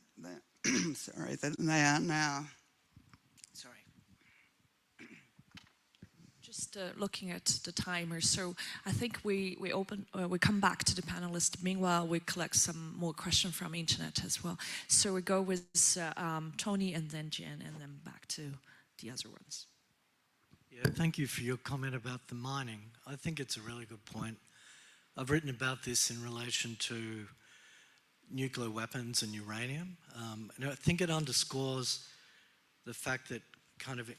they are now. Sorry. Just looking at the timer, so I think we come back to the panelists. Meanwhile, we collect some more questions from internet as well. So we go with Tony and then Jen, and then back to the other ones. Yeah, thank you for your comment about the mining. I think it's a really good point. I've written about this in relation to nuclear weapons and uranium. And I think it underscores the fact that kind of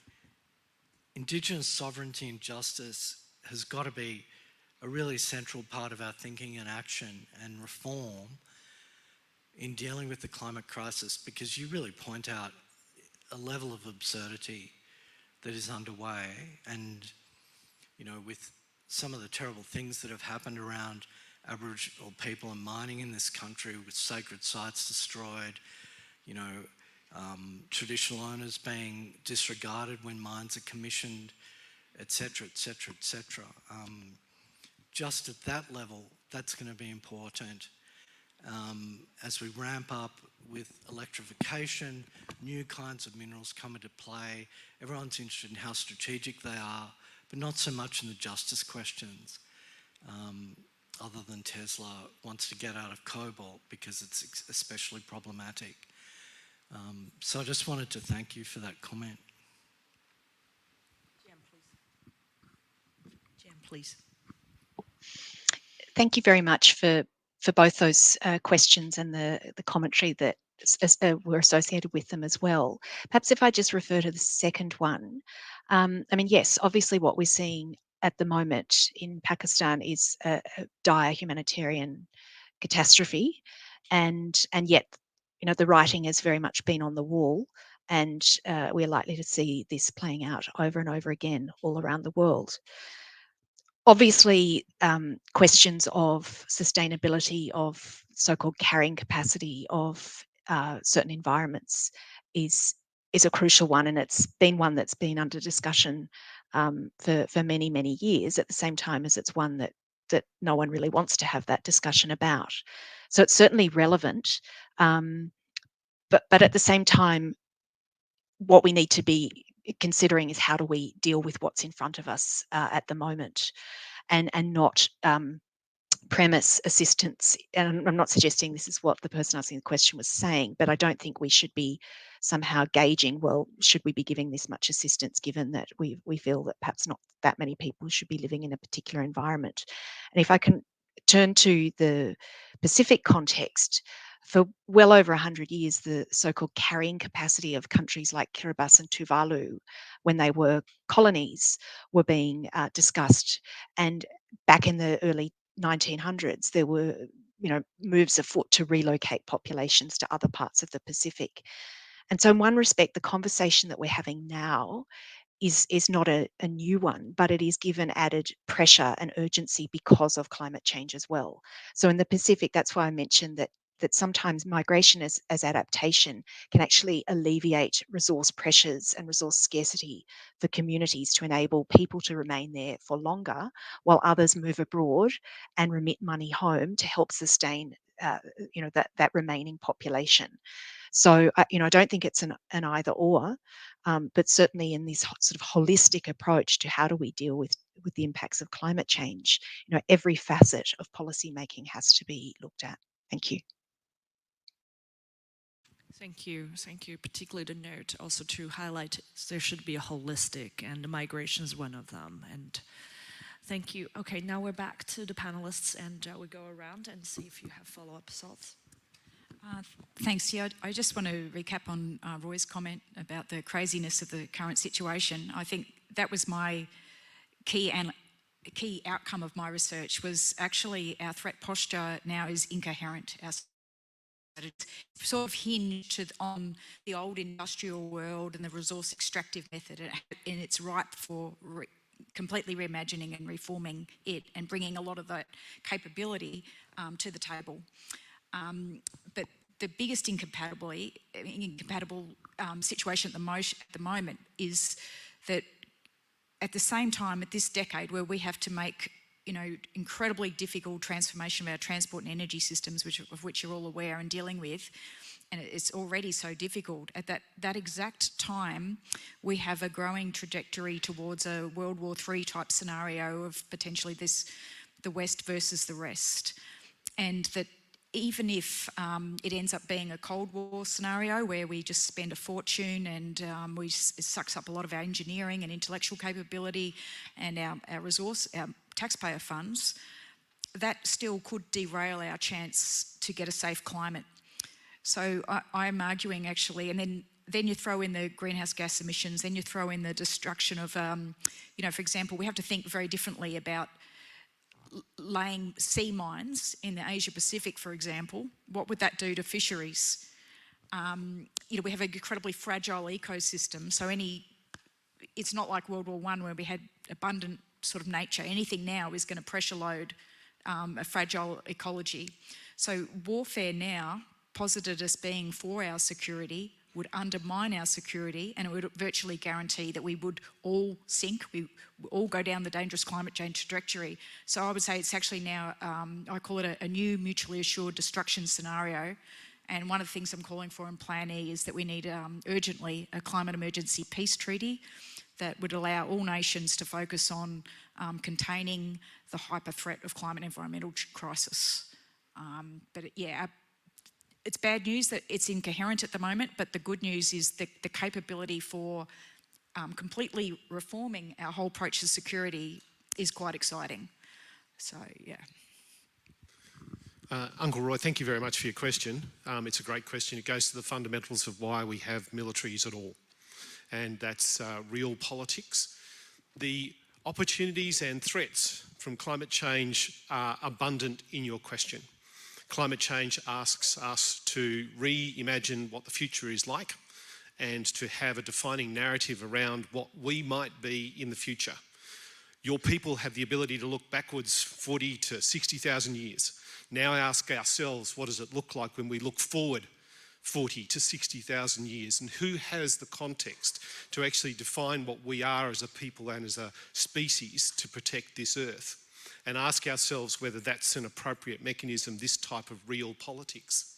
Indigenous sovereignty and justice has got to be a really central part of our thinking and action and reform in dealing with the climate crisis, because you really point out a level of absurdity that is underway, and you know, with some of the terrible things that have happened around Aboriginal people and mining in this country, with sacred sites destroyed, you know, traditional owners being disregarded when mines are commissioned, etc., etc., etc. Just at that level, that's going to be important. As we ramp up with electrification, new kinds of minerals come into play. Everyone's interested in how strategic they are, but not so much in the justice questions, other than Tesla wants to get out of cobalt because it's especially problematic. So I just wanted to thank you for that comment. Jen, please. Jen, please. Thank you very much for both those questions and the commentary that were associated with them as well. Perhaps if I just refer to the second one, I mean, yes, obviously what we're seeing at the moment in Pakistan is a dire humanitarian catastrophe, and yet, you know, the writing has very much been on the wall, and we're likely to see this playing out over and over again all around the world. Obviously, questions of sustainability, of so-called carrying capacity of certain environments is a crucial one, and it's been one that's been under discussion for many, many years, at the same time as it's one that no one really wants to have that discussion about. So it's certainly relevant, but at the same time, what we need to be considering is how do we deal with what's in front of us at the moment, and not premise assistance. And I'm not suggesting this is what the person asking the question was saying, but I don't think we should be somehow gauging, well, should we be giving this much assistance given that we feel that perhaps not that many people should be living in a particular environment. And if I can turn to the Pacific context, for well over 100 years, the so-called carrying capacity of countries like Kiribati and Tuvalu, when they were colonies, were being discussed. And back in the early 1900s, there were, you know, moves afoot to relocate populations to other parts of the Pacific. And so in one respect, the conversation that we're having now is not a new one, but it is given added pressure and urgency because of climate change as well. So in the Pacific, that's why I mentioned that sometimes migration as adaptation can actually alleviate resource pressures and resource scarcity for communities to enable people to remain there for longer, while others move abroad and remit money home to help sustain you know, that remaining population. So you know, I don't think it's an either or, but certainly in this sort of holistic approach to how do we deal with the impacts of climate change, you know, every facet of policy making has to be looked at. Thank you. Thank you. Thank you. Particularly the note also to highlight there should be a holistic, and migration is one of them. And Thank you. Okay, now we're back to the panelists, and we go around and see if you have follow-up thoughts. Thanks. Yeah, I just want to recap on Roy's comment about the craziness of the current situation. I think that was my key outcome of my research, was actually our threat posture now is incoherent. It's sort of hinged on the old industrial world and the resource extractive method, and it's ripe for completely reimagining and reforming it and bringing a lot of that capability to the table. But the biggest incompatible situation at the moment is that at the same time, at this decade, where we have to make incredibly difficult transformation of our transport and energy systems, of which you're all aware and dealing with, and it's already so difficult. At that exact time, we have a growing trajectory towards a World War III type scenario of potentially the West versus the rest, and that even if it ends up being a Cold War scenario where we just spend a fortune and it sucks up a lot of our engineering and intellectual capability and our taxpayer funds, that still could derail our chance to get a safe climate. So I'm arguing actually, and then you throw in the greenhouse gas emissions, then you throw in the destruction of, for example, we have to think very differently about laying sea mines in the Asia Pacific, for example. What would that do to fisheries? We have an incredibly fragile ecosystem, so it's not like World War I where we had abundant sort of nature. Anything now is going to pressure load a fragile ecology. So warfare now, posited as being for our security, would undermine our security, and it would virtually guarantee that we would all sink, we would all go down the dangerous climate change trajectory. So I would say it's actually now, I call it a new mutually assured destruction scenario. And one of the things I'm calling for in Plan E is that we need urgently a climate emergency peace treaty that would allow all nations to focus on containing the hyper threat of climate and environmental crisis. It's bad news that it's incoherent at the moment, but the good news is that the capability for completely reforming our whole approach to security is quite exciting. So, yeah. Uncle Roy, thank you very much for your question. It's a great question. It goes to the fundamentals of why we have militaries at all, and that's real politics. The opportunities and threats from climate change are abundant in your question. Climate change asks us to reimagine what the future is like and to have a defining narrative around what we might be in the future. Your people have the ability to look backwards 40 to 60,000 years. Now ask ourselves, what does it look like when we look forward 40 to 60,000 years, and who has the context to actually define what we are as a people and as a species to protect this earth? And ask ourselves whether that's an appropriate mechanism, this type of real politics.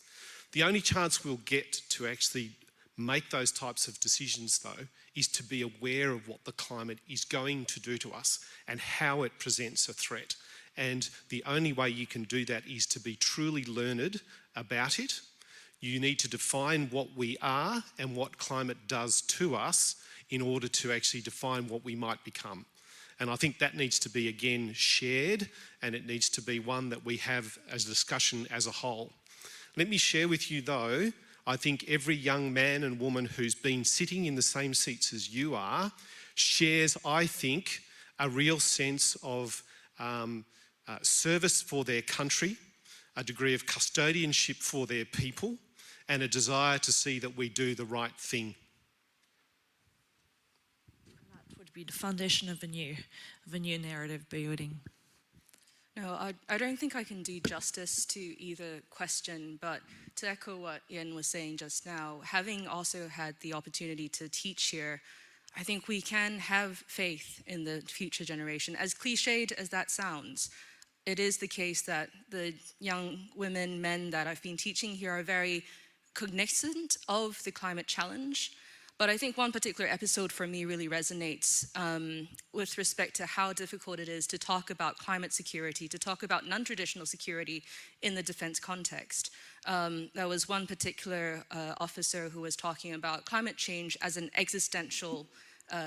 The only chance we'll get to actually make those types of decisions, though, is to be aware of what the climate is going to do to us and how it presents a threat. And the only way you can do that is to be truly learned about it. You need to define what we are and what climate does to us in order to actually define what we might become. And I think that needs to be, again, shared, and it needs to be one that we have as a discussion as a whole. Let me share with you, though, I think every young man and woman who's been sitting in the same seats as you are shares, I think, a real sense of service for their country, a degree of custodianship for their people, and a desire to see that we do the right thing. Be the foundation of a new narrative building. No, I don't think I can do justice to either question, but to echo what Ian was saying just now, having also had the opportunity to teach here, I think we can have faith in the future generation. As cliched as that sounds, it is the case that the young women, men that I've been teaching here are very cognizant of the climate challenge. But I think one particular episode for me really resonates with respect to how difficult it is to talk about climate security, to talk about non-traditional security in the defense context. There was one particular officer who was talking about climate change as an existential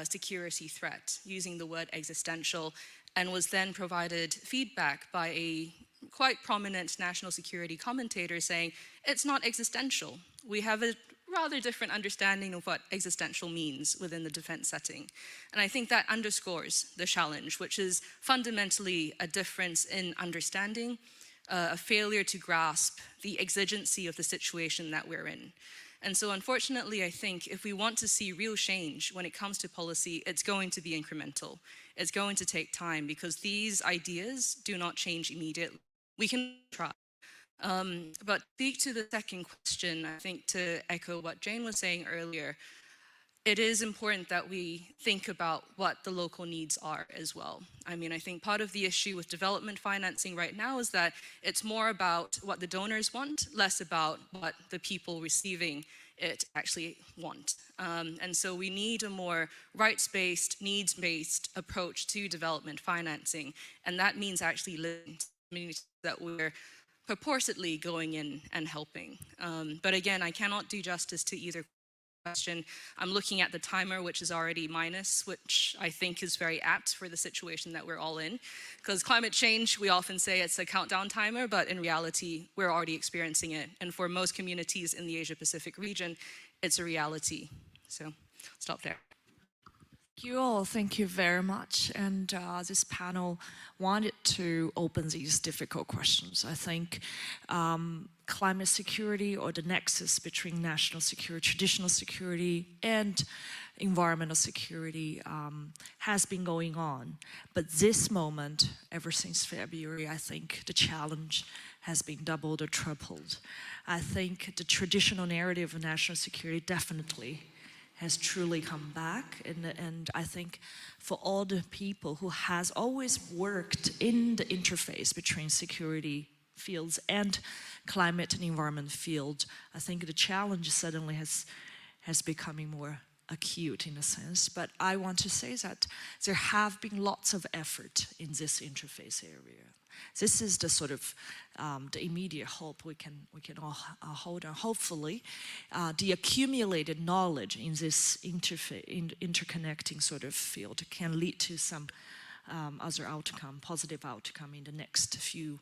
security threat, using the word existential. and was then provided feedback by a quite prominent national security commentator saying, it's not existential. We have a rather different understanding of what existential means within the defense setting. And I think that underscores the challenge, which is fundamentally a difference in understanding, a failure to grasp the exigency of the situation that we're in. And so unfortunately, I think if we want to see real change when it comes to policy, it's going to be incremental. It's going to take time because these ideas do not change immediately. We can try. But speak to the second question, I think to echo what Jane was saying earlier, it is important that we think about what the local needs are as well. I mean, I think part of the issue with development financing right now is that it's more about what the donors want, less about what the people receiving it actually want. And so we need a more rights-based, needs-based approach to development financing. And that means actually listening to communities that we're purportedly going in and helping. But again, I cannot do justice to either question. I'm looking at the timer, which is already minus, which I think is very apt for the situation that we're all in. Because climate change, we often say it's a countdown timer, but in reality, we're already experiencing it. And for most communities in the Asia-Pacific region, it's a reality. So, stop there. Thank you all. Thank you very much. And this panel wanted to open these difficult questions. I think climate security, or the nexus between national security, traditional security, and environmental security has been going on. But this moment, ever since February, I think the challenge has been doubled or tripled. I think the traditional narrative of national security definitely has truly come back, and I think for all the people who has always worked in the interface between security fields and climate and environment field, I think the challenge suddenly has becoming more acute in a sense. But I want to say that there have been lots of effort in this interface area. This is the sort of the immediate hope we can all hold on. Hopefully, the accumulated knowledge in this interconnecting sort of field can lead to some other outcome, positive outcome in the next few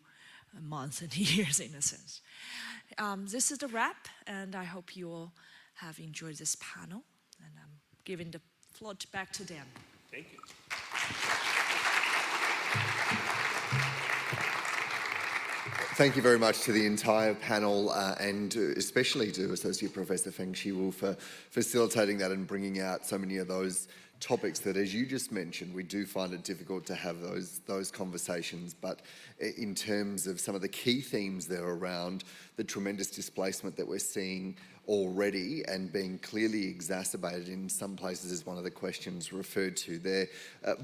months and years, in a sense. This is the wrap, and I hope you all have enjoyed this panel. And I'm giving the floor back to Dan. Thank you. Thank you very much to the entire panel and especially to Associate Professor Fengshi Wu for facilitating that and bringing out so many of those topics that, as you just mentioned, we do find it difficult to have those conversations. But in terms of some of the key themes there around the tremendous displacement that we're seeing already and being clearly exacerbated in some places, as one of the questions referred to there,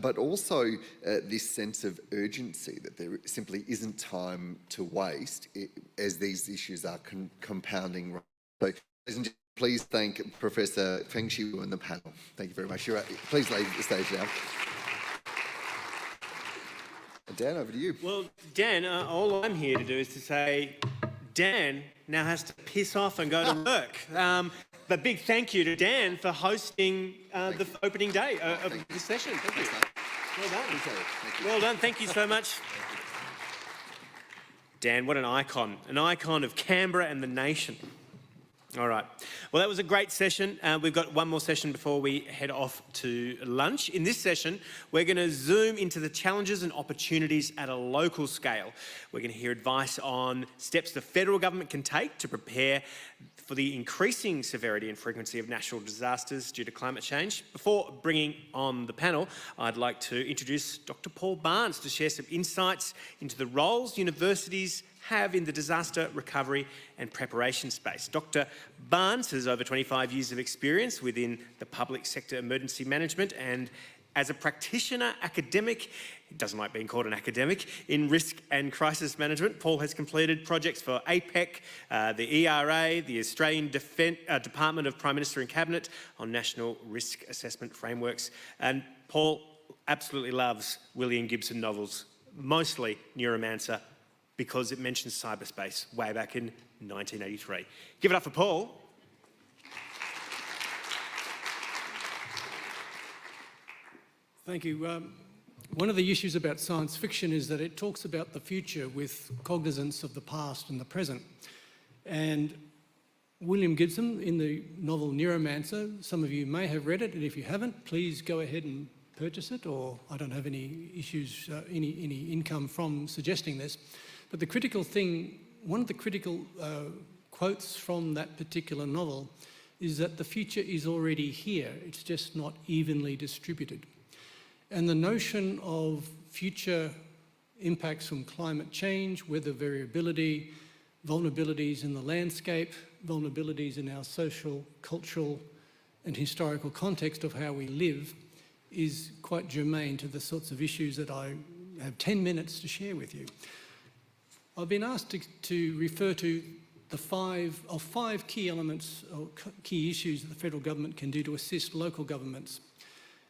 but also this sense of urgency that there simply isn't time to waste as these issues are compounding. So, ladies and gentlemen, please thank Professor Fengshi Wu and the panel. Thank you very much. Please leave the stage now. Dan, over to you. Well, Dan, all I'm here to do is to say Dan now has to piss off and go to work. But big thank you to Dan for hosting the opening day of this session. Thank you. Well done. Thank you. Well done. Thank you so much. Dan, what an icon of Canberra and the nation. All right. Well, that was a great session. We've got one more session before we head off to lunch. In this session, we're going to zoom into the challenges and opportunities at a local scale. We're going to hear advice on steps the federal government can take to prepare for the increasing severity and frequency of natural disasters due to climate change. Before bringing on the panel, I'd like to introduce Dr. Paul Barnes to share some insights into the roles universities have in the disaster recovery and preparation space. Dr. Barnes has over 25 years of experience within the public sector emergency management, and as a practitioner academic, he doesn't like being called an academic, in risk and crisis management. Paul has completed projects for APEC, the ERA, the Australian Department of Prime Minister and Cabinet on national risk assessment frameworks. And Paul absolutely loves William Gibson novels, mostly Neuromancer, because it mentions cyberspace way back in 1983. Give it up for Paul. Thank you. one of the issues about science fiction is that it talks about the future with cognizance of the past and the present. And William Gibson, in the novel Neuromancer, some of you may have read it, and if you haven't, please go ahead and purchase it, or I don't have any issues, any income from suggesting this. But the critical thing, one of the critical quotes from that particular novel is that the future is already here, it's just not evenly distributed. And the notion of future impacts from climate change, weather variability, vulnerabilities in the landscape, vulnerabilities in our social, cultural and historical context of how we live is quite germane to the sorts of issues that I have 10 minutes to share with you. I've been asked to refer to the five key elements or key issues that the federal government can do to assist local governments.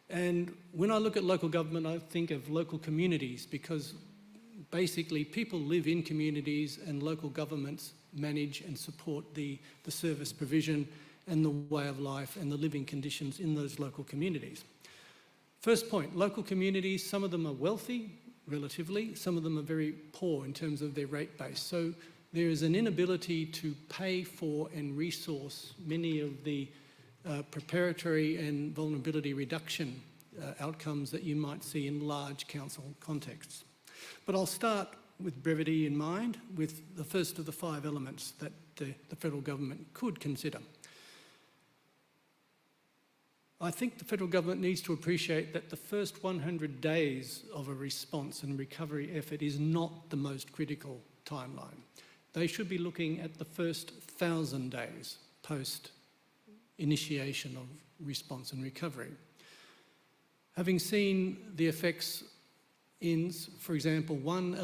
And when I look at local government, I think of local communities, because basically people live in communities and local governments manage and support the service provision and the way of life and the living conditions in those local communities. First point, local communities, some of them are wealthy, relatively, some of them are very poor in terms of their rate base. So there is an inability to pay for and resource many of the preparatory and vulnerability reduction outcomes that you might see in large council contexts. But I'll start with brevity in mind with the first of the 5 elements that the federal government could consider. I think the federal government needs to appreciate that the first 100 days of a response and recovery effort is not the most critical timeline. They should be looking at the first 1,000 days post initiation of response and recovery. Having seen the effects in, for example, one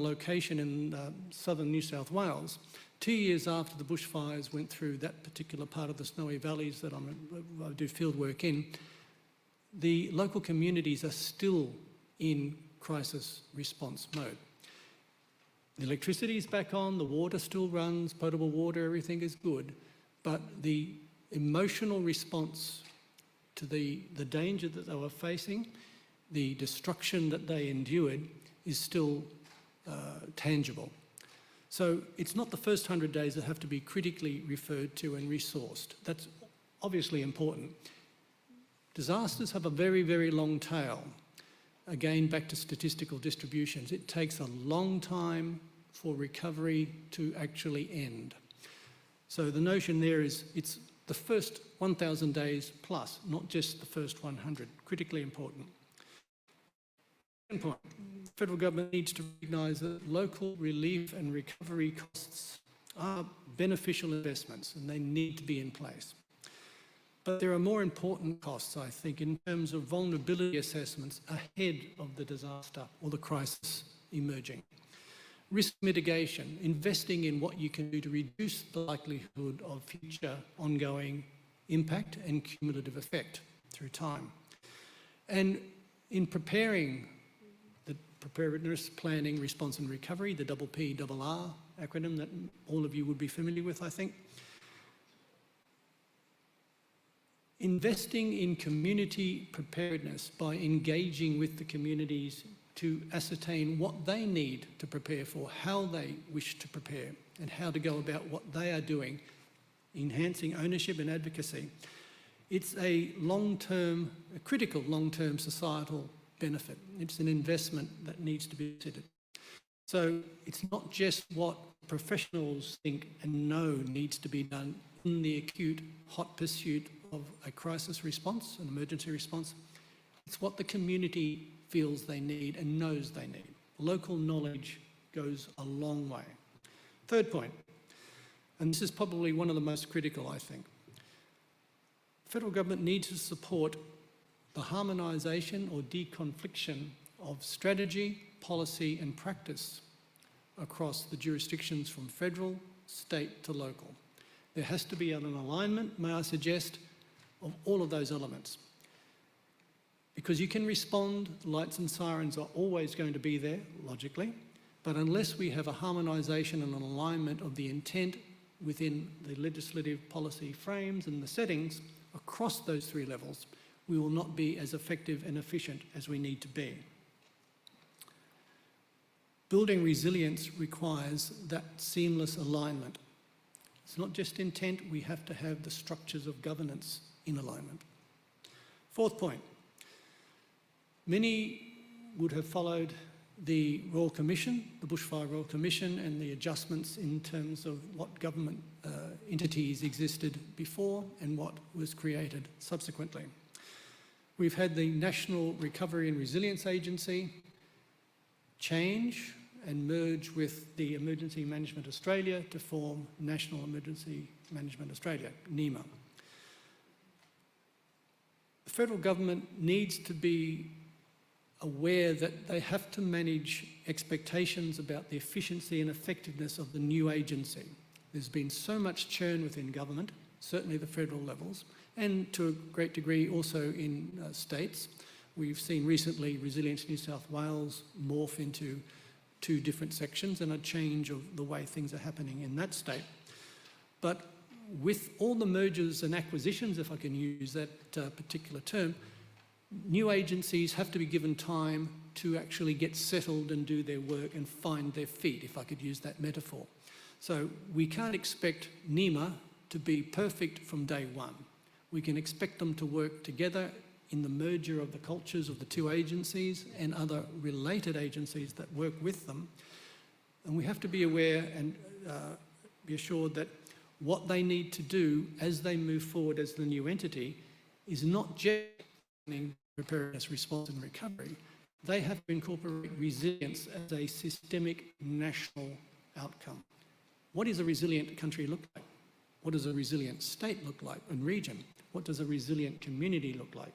location in southern New South Wales, 2 years after the bushfires went through that particular part of the Snowy Valleys that I do field work in, the local communities are still in crisis response mode. The electricity is back on, the water still runs, potable water, everything is good, but the emotional response to the danger that they were facing, the destruction that they endured, is still tangible. So it's not the first 100 days that have to be critically referred to and resourced. That's obviously important. Disasters have a very, very long tail. Again, back to statistical distributions. It takes a long time for recovery to actually end. So the notion there is it's the first 1,000 days plus, not just the first 100. Critically important. Second point, the federal government needs to recognise that local relief and recovery costs are beneficial investments and they need to be in place. But there are more important costs, I think, in terms of vulnerability assessments ahead of the disaster or the crisis emerging. Risk mitigation, investing in what you can do to reduce the likelihood of future ongoing impact and cumulative effect through time. And in preparing the preparedness, planning, response and recovery, the PPR acronym that all of you would be familiar with, I think, investing in community preparedness by engaging with the communities to ascertain what they need to prepare for, how they wish to prepare, and how to go about what they are doing, enhancing ownership and advocacy. It's a long-term, a critical long-term societal benefit. It's an investment that needs to be considered. So it's not just what professionals think and know needs to be done in the acute, hot pursuit of a crisis response, an emergency response. It's what the community feels they need and knows they need. Local knowledge goes a long way. Third point, and this is probably one of the most critical, I think. Federal government needs to support the harmonisation or deconfliction of strategy, policy and practice across the jurisdictions from federal, state to local. There has to be an alignment, may I suggest, of all of those elements. Because you can respond, lights and sirens are always going to be there, logically, but unless we have a harmonisation and an alignment of the intent within the legislative policy frames and the settings across those 3 levels, we will not be as effective and efficient as we need to be. Building resilience requires that seamless alignment. It's not just intent, we have to have the structures of governance in alignment. Fourth point, many would have followed the Royal Commission, the Bushfire Royal Commission, and the adjustments in terms of what government entities existed before and what was created subsequently. We've had the National Recovery and Resilience Agency change and merge with the Emergency Management Australia to form National Emergency Management Australia, NEMA. The federal government needs to be aware that they have to manage expectations about the efficiency and effectiveness of the new agency. There's been so much churn within government, certainly the federal levels, and to a great degree also in states. We've seen recently Resilience New South Wales morph into 2 different sections and a change of the way things are happening in that state. But with all the mergers and acquisitions, if I can use that particular term, new agencies have to be given time to actually get settled and do their work and find their feet, if I could use that metaphor. So we can't expect NEMA to be perfect from day one. We can expect them to work together in the merger of the cultures of the 2 agencies and other related agencies that work with them. And we have to be aware and be assured that what they need to do as they move forward as the new entity is not just preparedness, response and recovery. They have to incorporate resilience as a systemic national outcome. What does a resilient country look like? What does a resilient state look like and region? What does a resilient community look like?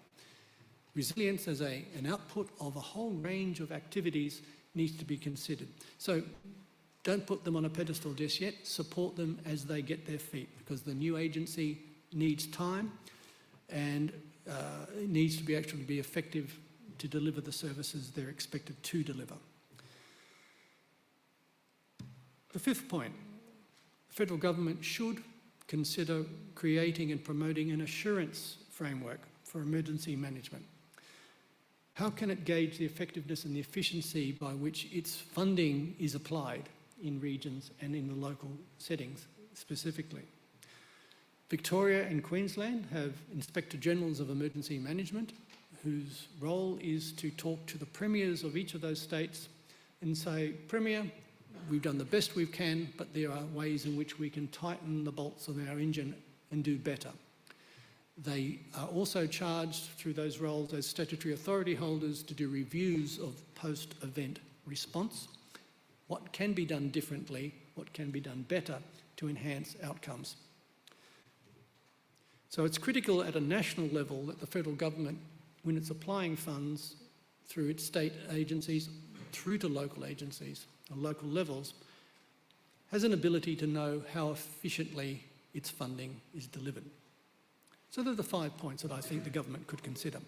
Resilience as an output of a whole range of activities needs to be considered. So don't put them on a pedestal just yet, support them as they get their feet, because the new agency needs time and it needs to be actually be effective to deliver the services they're expected to deliver. The 5th point, the federal government should consider creating and promoting an assurance framework for emergency management. How can it gauge the effectiveness and the efficiency by which its funding is applied in regions and in the local settings specifically? Victoria and Queensland have Inspector Generals of Emergency Management, whose role is to talk to the premiers of each of those states and say, Premier, we've done the best we can, but there are ways in which we can tighten the bolts of our engine and do better. They are also charged through those roles as statutory authority holders to do reviews of post-event response. What can be done differently? What can be done better to enhance outcomes? So it's critical at a national level that the federal government, when it's applying funds through its state agencies, through to local agencies or local levels, has an ability to know how efficiently its funding is delivered. So they're the 5 points that I think the government could consider.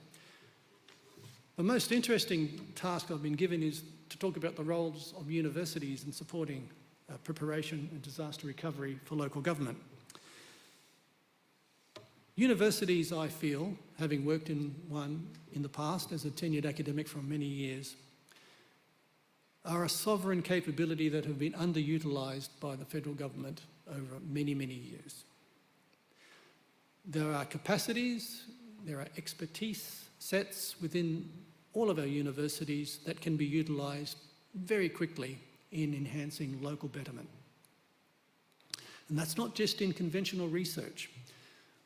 The most interesting task I've been given is to talk about the roles of universities in supporting preparation and disaster recovery for local government. Universities, I feel, having worked in one in the past as a tenured academic for many years, are a sovereign capability that have been underutilised by the federal government over many, many years. There are capacities, there are expertise sets within all of our universities that can be utilised very quickly in enhancing local betterment. And that's not just in conventional research.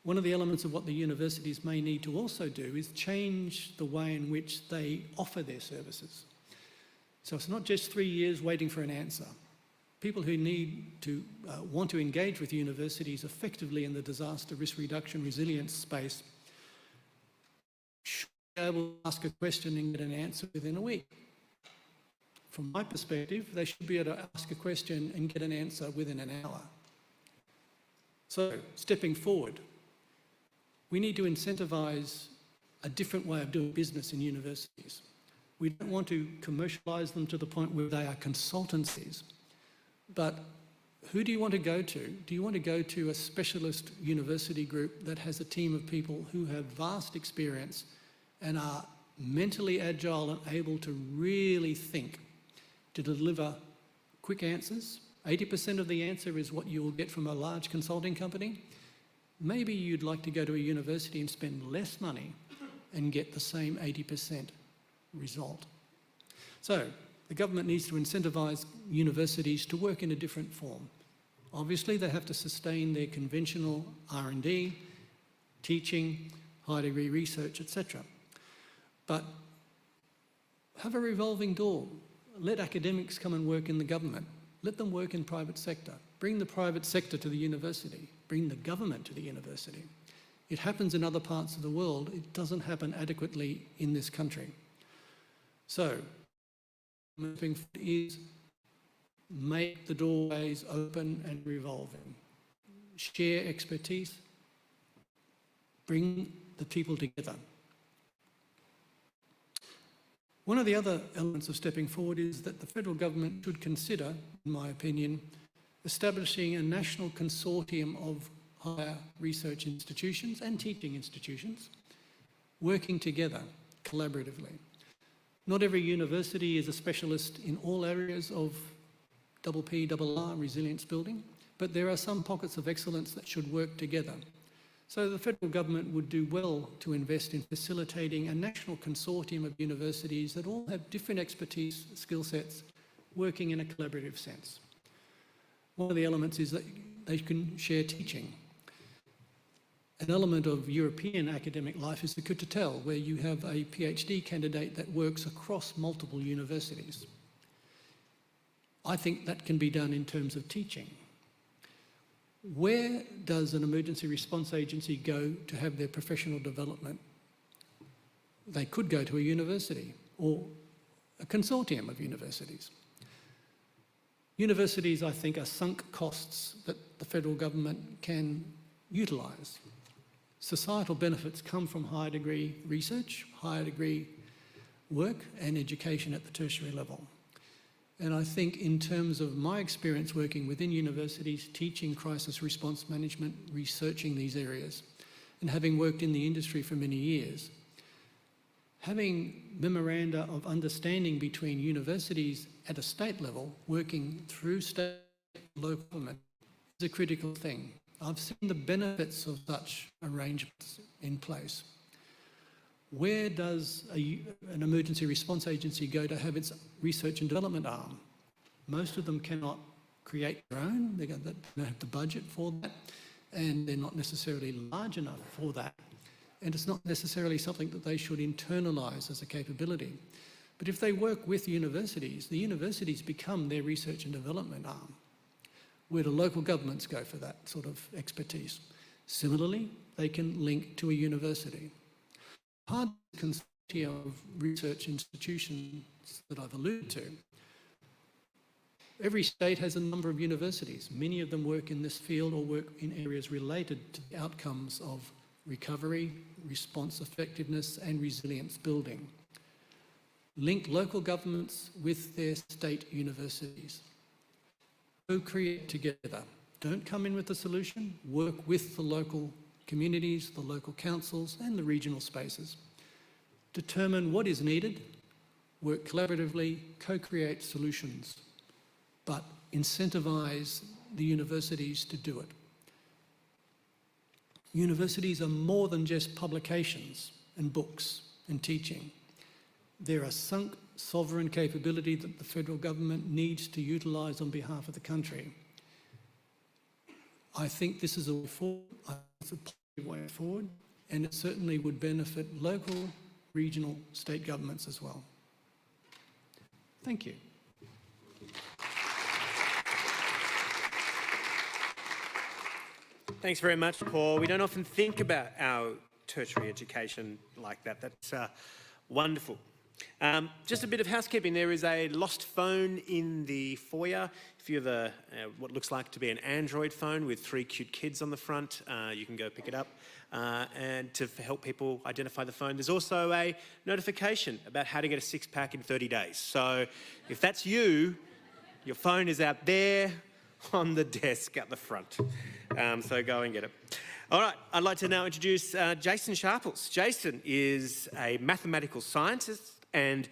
One of the elements of what the universities may need to also do is change the way in which they offer their services. So it's not just 3 years waiting for an answer. People who need to want to engage with universities effectively in the disaster risk reduction resilience space should be able to ask a question and get an answer within a week. From my perspective, they should be able to ask a question and get an answer within an hour. So, stepping forward, we need to incentivise a different way of doing business in universities. We don't want to commercialise them to the point where they are consultancies, but who do you want to go to? Do you want to go to a specialist university group that has a team of people who have vast experience and are mentally agile and able to really think, to deliver quick answers? 80% of the answer is what you'll get from a large consulting company. Maybe you'd like to go to a university and spend less money and get the same 80% result. So the government needs to incentivise universities to work in a different form. Obviously, they have to sustain their conventional R&D, teaching, high degree research, etc. But have a revolving door. Let academics come and work in the government. Let them work in private sector. Bring the private sector to the university. Bring the government to the university. It happens in other parts of the world. It doesn't happen adequately in this country. So, moving forward is make the doorways open and revolving. Share expertise. Bring the people together. One of the other elements of stepping forward is that the federal government should consider, in my opinion, establishing a national consortium of higher research institutions and teaching institutions working together collaboratively. Not every university is a specialist in all areas of PPR, resilience building, but there are some pockets of excellence that should work together. So the federal government would do well to invest in facilitating a national consortium of universities that all have different expertise, skill sets, working in a collaborative sense. One of the elements is that they can share teaching. An element of European academic life is the coup-de-tel, where you have a PhD candidate that works across multiple universities. I think that can be done in terms of teaching. Where does an emergency response agency go to have their professional development? They could go to a university or a consortium of universities. Universities, I think, are sunk costs that the federal government can utilise. Societal benefits come from higher degree research, higher degree work and education at the tertiary level. And I think in terms of my experience working within universities, teaching crisis response management, researching these areas, and having worked in the industry for many years, having memoranda of understanding between universities at a state level, working through state and local government, is a critical thing. I've seen the benefits of such arrangements in place. Where does an emergency response agency go to have its research and development arm? Most of them cannot create their own. They don't have the budget for that, and they're not necessarily large enough for that. And it's not necessarily something that they should internalise as a capability. But if they work with universities, the universities become their research and development arm. Where do local governments go for that sort of expertise? Similarly, they can link to a university. Part of the consortium of research institutions that I've alluded to, every state has a number of universities. Many of them work in this field or work in areas related to the outcomes of recovery, response effectiveness and resilience building. Link local governments with their state universities. Co-create together. Don't come in with a solution, work with the local communities, the local councils and the regional spaces. Determine what is needed, work collaboratively, co-create solutions, but incentivise the universities to do it. Universities are more than just publications and books and teaching. They're a sunk sovereign capability that the federal government needs to utilise on behalf of the country. I think this is a way forward. It's a positive way forward, and it certainly would benefit local, regional, state governments as well. Thank you. Thanks very much, Paul. We don't often think about our tertiary education like that. That's wonderful. Just a bit of housekeeping. There is a lost phone in the foyer. If you have what looks like to be an Android phone with 3 cute kids on the front, you can go pick it up and to help people identify the phone. There's also a notification about how to get a 6-pack in 30 days. So if that's you, your phone is out there. on the desk at the front. So go and get it. All right, I'd like to now introduce Jason Sharples. Jason is a mathematical scientist and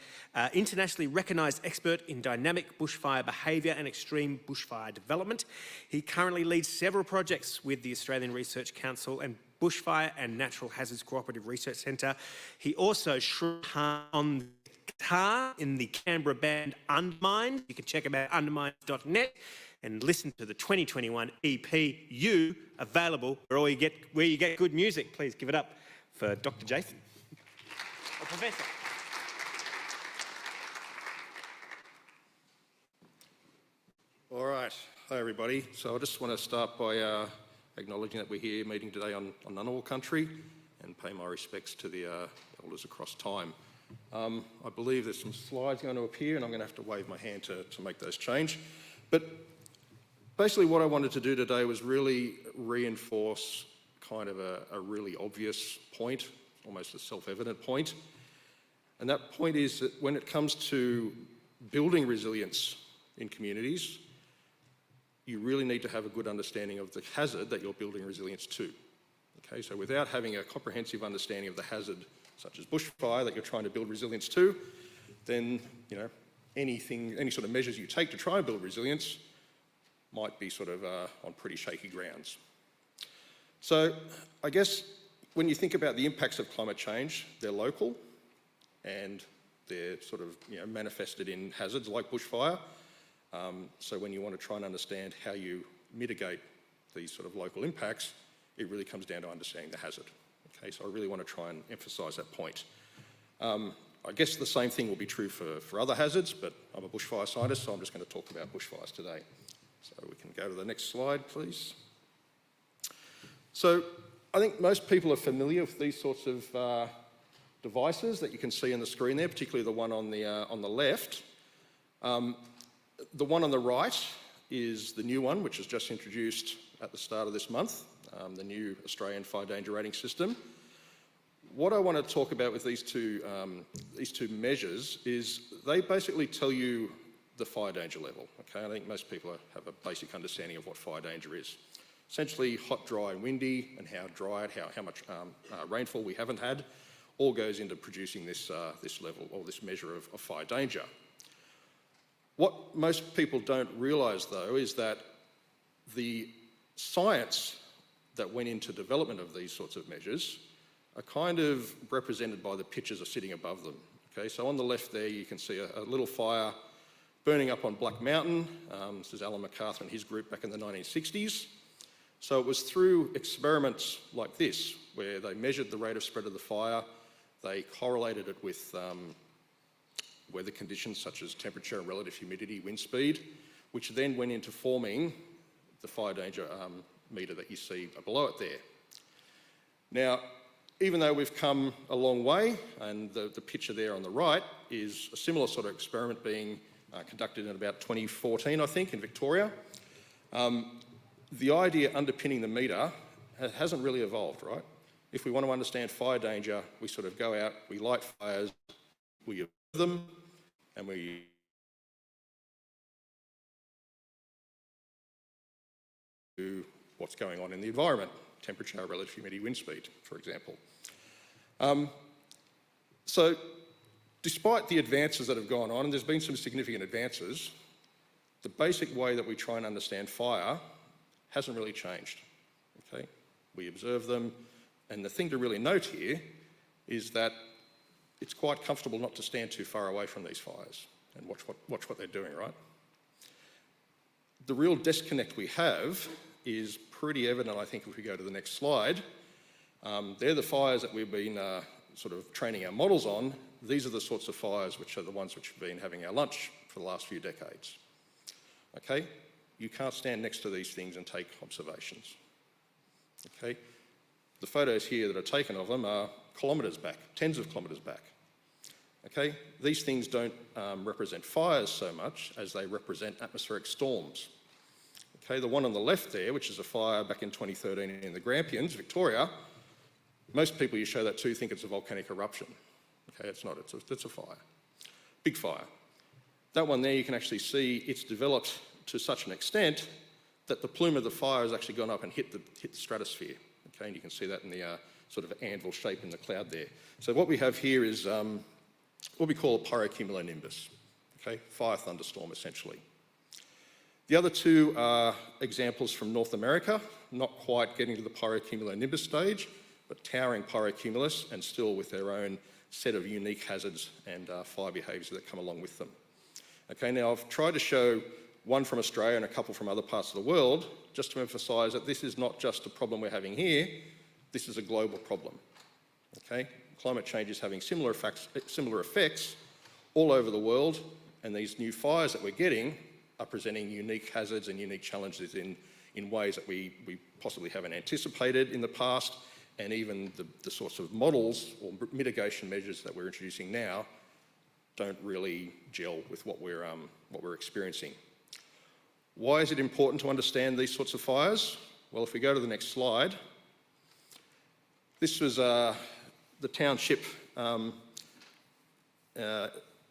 internationally recognised expert in dynamic bushfire behaviour and extreme bushfire development. He currently leads several projects with the Australian Research Council and Bushfire and Natural Hazards Cooperative Research Centre. He also shred on the guitar in the Canberra band Undermined. You can check him out at undermined.net and listen to the 2021 EP You, available where you get good music. Please give it up for Dr. Jason, or Professor. All right, hi everybody. So I just want to start by acknowledging that we're here meeting today on Ngunnawal country and pay my respects to the elders across time. I believe there's some slides going to appear and I'm going to have to wave my hand to make those change. But basically what I wanted to do today was really reinforce kind of a really obvious point, almost a self-evident point. And that point is that when it comes to building resilience in communities, you really need to have a good understanding of the hazard that you're building resilience to. Okay, so without having a comprehensive understanding of the hazard, such as bushfire, that you're trying to build resilience to, then any sort of measures you take to try and build resilience might be sort of on pretty shaky grounds. So I guess when you think about the impacts of climate change, they're local and they're sort of manifested in hazards like bushfire. So when you want to try and understand how you mitigate these sort of local impacts, it really comes down to understanding the hazard. Okay, so I really want to try and emphasise that point. I guess the same thing will be true for other hazards, but I'm a bushfire scientist, so I'm just going to talk about bushfires today. So we can go to the next slide, please. So I think most people are familiar with these sorts of devices that you can see on the screen there, particularly the one on the left. The one on the right is the new one, which was just introduced at the start of this month, the new Australian Fire Danger Rating System. What I want to talk about with these two measures is they basically tell you the fire danger level. Okay, I think most people have a basic understanding of what fire danger is. Essentially, hot, dry, and windy, and how dry, how much rainfall we haven't had, all goes into producing this level or this measure of fire danger. What most people don't realise, though, is that the science that went into development of these sorts of measures are kind of represented by the pictures that are sitting above them. Okay, so on the left there, you can see a little fire burning up on Black Mountain. This is Alan MacArthur and his group back in the 1960s. So it was through experiments like this, where they measured the rate of spread of the fire, they correlated it with weather conditions such as temperature and relative humidity, wind speed, which then went into forming the fire danger meter that you see below it there. Now, even though we've come a long way, and the picture there on the right is a similar sort of experiment being conducted in about 2014, I think, in Victoria. The idea underpinning the meter hasn't really evolved, right? If we want to understand fire danger, we sort of go out, we light fires, we observe them, and we do what's going on in the environment, temperature, relative humidity, wind speed, for example. So despite the advances that have gone on, and there's been some significant advances, the basic way that we try and understand fire hasn't really changed. Okay? We observe them, and the thing to really note here is that it's quite comfortable not to stand too far away from these fires and watch what they're doing, right? The real disconnect we have is pretty evident, I think, if we go to the next slide. They're the fires that we've been sort of training our models on. These are the sorts of fires which are the ones which have been having our lunch for the last few decades. Okay? You can't stand next to these things and take observations. Okay? The photos here that are taken of them are kilometres back, tens of kilometres back. Okay? These things don't represent fires so much as they represent atmospheric storms. Okay, the one on the left there, which is a fire back in 2013 in the Grampians, Victoria, most people you show that to think it's a volcanic eruption. Okay, it's not, it's a fire. Big fire. That one there, you can actually see it's developed to such an extent that the plume of the fire has actually gone up and hit the stratosphere. Okay, and you can see that in the sort of anvil shape in the cloud there. So what we have here is what we call a pyrocumulonimbus. Okay, fire thunderstorm essentially. The other two are examples from North America, not quite getting to the pyrocumulonimbus stage, but towering pyrocumulus and still with their own set of unique hazards and fire behaviours that come along with them. Okay, now I've tried to show one from Australia and a couple from other parts of the world, just to emphasise that this is not just a problem we're having here, this is a global problem. Okay, climate change is having similar effects all over the world, and these new fires that we're getting are presenting unique hazards and unique challenges in ways that we possibly haven't anticipated in the past, and even the sorts of models or mitigation measures that we're introducing now don't really gel with what we're experiencing. Why is it important to understand these sorts of fires? Well, if we go to the next slide, this was the township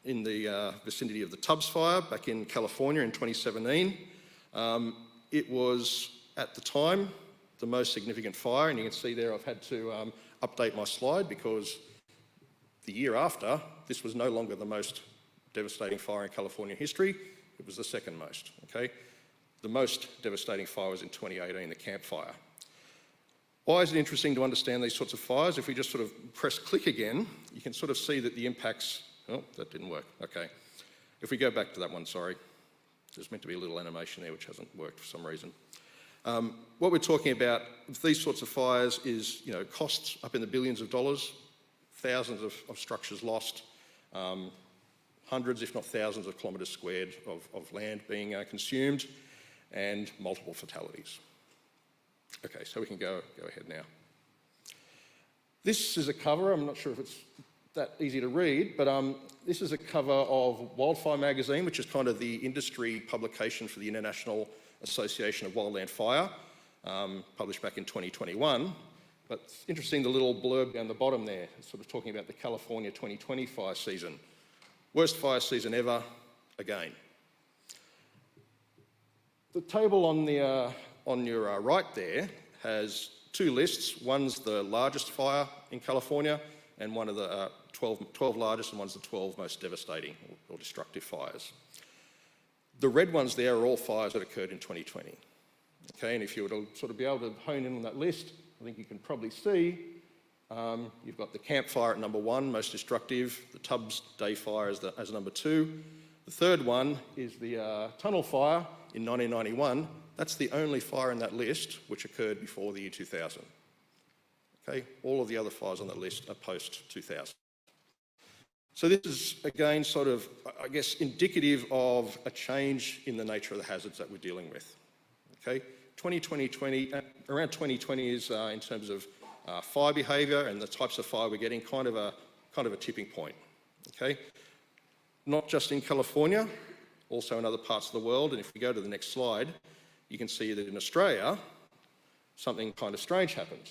in the vicinity of the Tubbs fire back in California in 2017. It was, at the time, the most significant fire, and you can see there I've had to update my slide because the year after, this was no longer the most devastating fire in California history, it was the second most, okay? The most devastating fire was in 2018, the Camp Fire. Why is it interesting to understand these sorts of fires? If we just sort of press click again, you can sort of see that the impacts, oh, that didn't work, okay. If we go back to that one, sorry. There's meant to be a little animation there which hasn't worked for some reason. What we're talking about with these sorts of fires is, you know, costs up in the billions of dollars, thousands of structures lost, hundreds if not thousands of kilometres squared of land being consumed, and multiple fatalities. Okay, so we can go ahead now. This is a cover, I'm not sure if it's that easy to read, but this is a cover of Wildfire magazine, which is kind of the industry publication for the International Association of Wildland Fire, published back in 2021. But it's interesting, the little blurb down the bottom there, it's sort of talking about the California 2020 fire season. Worst fire season ever, again. The table on your right there has two lists. One's the largest fire in California, and one of the 12 largest, and one's the 12 most devastating or destructive fires. The red ones there are all fires that occurred in 2020. Okay, and if you were to sort of be able to hone in on that list, I think you can probably see you've got the Camp Fire at number 1, most destructive, the Tubbs Day Fire as number 2. The third one is the Tunnel Fire in 1991. That's the only fire in that list which occurred before the year 2000. Okay, all of the other fires on that list are post-2000. So this is, again, sort of, I guess, indicative of a change in the nature of the hazards that we're dealing with. Okay, around 2020 is, in terms of fire behaviour and the types of fire we're getting, kind of a tipping point. Okay, not just in California, also in other parts of the world. And if we go to the next slide, you can see that in Australia, something kind of strange happened.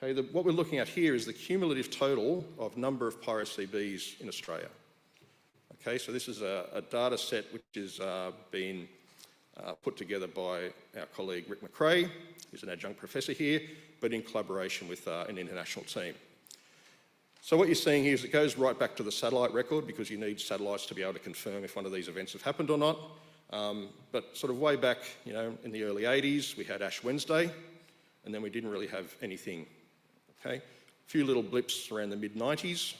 Okay, what we're looking at here is the cumulative total of number of pyro-CBs in Australia. Okay, so this is a data set which has been put together by our colleague Rick McRae, who's an adjunct professor here, but in collaboration with an international team. So what you're seeing here is it goes right back to the satellite record, because you need satellites to be able to confirm if one of these events have happened or not. But sort of way back, you know, in the early 80s, we had Ash Wednesday, and then we didn't really have anything. Okay, a few little blips around the mid-90s,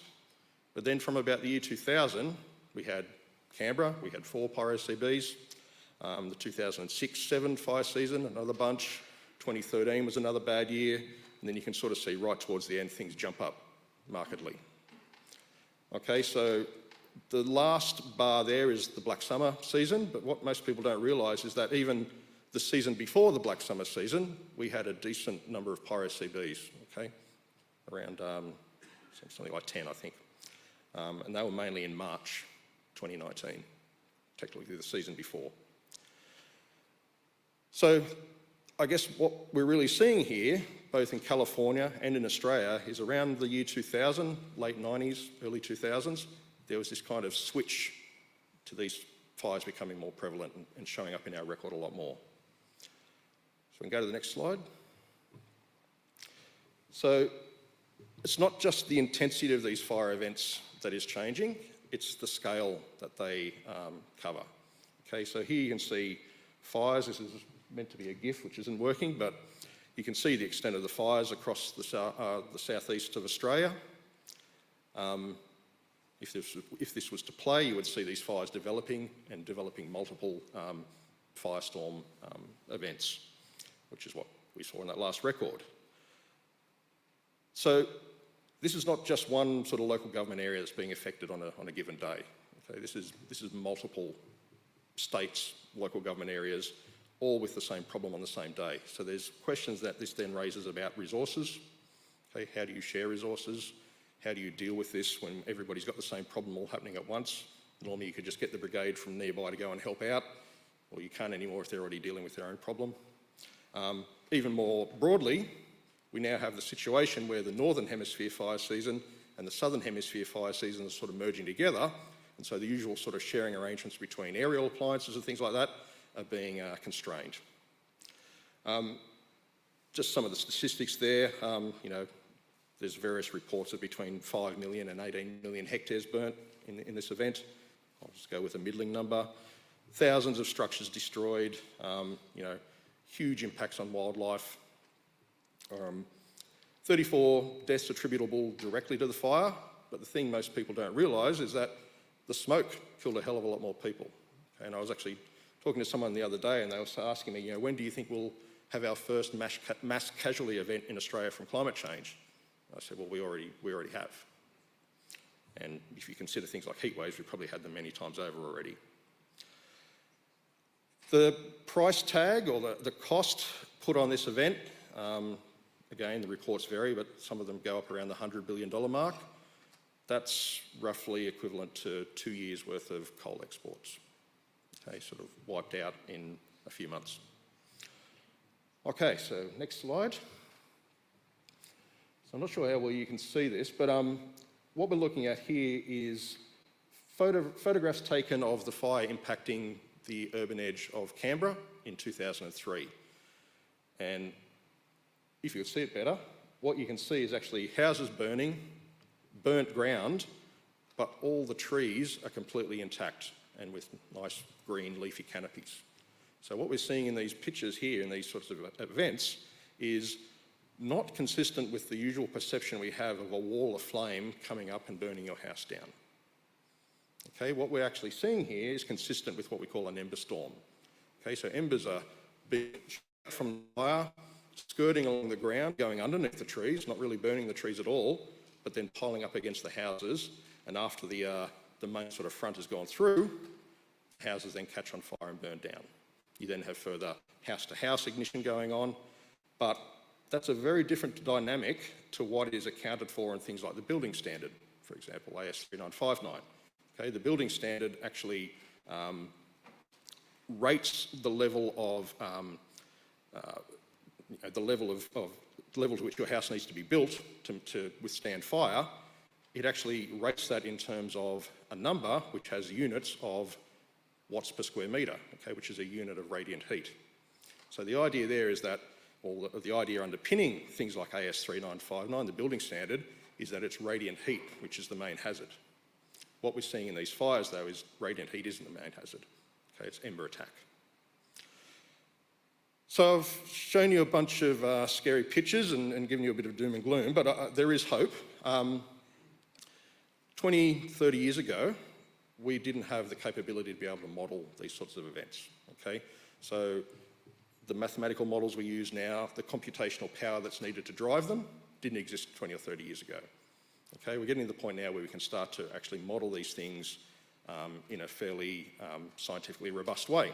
but then from about the year 2000, we had Canberra, we had 4 pyro-CBs, the 2006-07 fire season, another bunch, 2013 was another bad year, and then you can sort of see right towards the end things jump up markedly. Okay, so the last bar there is the Black Summer season, but what most people don't realise is that even the season before the Black Summer season, we had a decent number of pyro-CBs, okay? Around something like 10, I think. And they were mainly in March 2019, technically the season before. So I guess what we're really seeing here, both in California and in Australia, is around the year 2000, late 90s, early 2000s, there was this kind of switch to these fires becoming more prevalent and showing up in our record a lot more. So we can go to the next slide. So it's not just the intensity of these fire events that is changing, it's the scale that they cover. Okay, so here you can see fires. This is meant to be a GIF, which isn't working, but you can see the extent of the fires across the southeast of Australia. If this was to play, you would see these fires developing and developing multiple firestorm events, which is what we saw in that last record. So this is not just one sort of local government area that's being affected on a given day. Okay, this is multiple states, local government areas, all with the same problem on the same day. So there's questions that this then raises about resources. Okay, how do you share resources? How do you deal with this when everybody's got the same problem all happening at once? Normally you could just get the brigade from nearby to go and help out, or you can't anymore if they're already dealing with their own problem. Even more broadly, we now have the situation where the Northern Hemisphere fire season and the Southern Hemisphere fire season are sort of merging together, and so the usual sort of sharing arrangements between aerial appliances and things like that are being constrained. Just some of the statistics there, you know, there's various reports of between 5 million and 18 million hectares burnt in this event. I'll just go with a middling number. Thousands of structures destroyed, you know, huge impacts on wildlife. 34 deaths attributable directly to the fire, but the thing most people don't realise is that the smoke killed a hell of a lot more people. Okay, and I was actually talking to someone the other day and they were asking me, you know, when do you think we'll have our first mass casualty event in Australia from climate change? I said, well, we already have. And if you consider things like heat waves, we've probably had them many times over already. The price tag or the cost put on this event, again, the reports vary, but some of them go up around the $100 billion mark. That's roughly equivalent to 2 years' worth of coal exports. Okay, sort of wiped out in a few months. Okay, so next slide. So I'm not sure how well you can see this, but what we're looking at here is photographs taken of the fire impacting the urban edge of Canberra in 2003. And if you could see it better, what you can see is actually houses burning, burnt ground, but all the trees are completely intact and with nice green leafy canopies. So what we're seeing in these pictures here, in these sorts of events, is not consistent with the usual perception we have of a wall of flame coming up and burning your house down. Okay, what we're actually seeing here is consistent with what we call an ember storm. Okay, so embers are being shot from the fire, skirting along the ground, going underneath the trees, not really burning the trees at all, but then piling up against the houses. And after the main sort of front has gone through, houses then catch on fire and burn down. You then have further house-to-house ignition going on, but that's a very different dynamic to what is accounted for in things like the building standard, for example, AS3959. Okay, the building standard actually rates the level of the level to which your house needs to be built to withstand fire. It actually rates that in terms of a number which has units of watts per square metre, okay, which is a unit of radiant heat. So the idea there is that, or the idea underpinning things like AS3959, the building standard, is that it's radiant heat which is the main hazard. What we're seeing in these fires, though, is radiant heat isn't the main hazard. Okay, it's ember attack. So I've shown you a bunch of scary pictures and given you a bit of doom and gloom, but there is hope. 20, 30 years ago, we didn't have the capability to be able to model these sorts of events, okay? So the mathematical models we use now, the computational power that's needed to drive them, didn't exist 20 or 30 years ago. Okay, we're getting to the point now where we can start to actually model these things in a fairly scientifically robust way.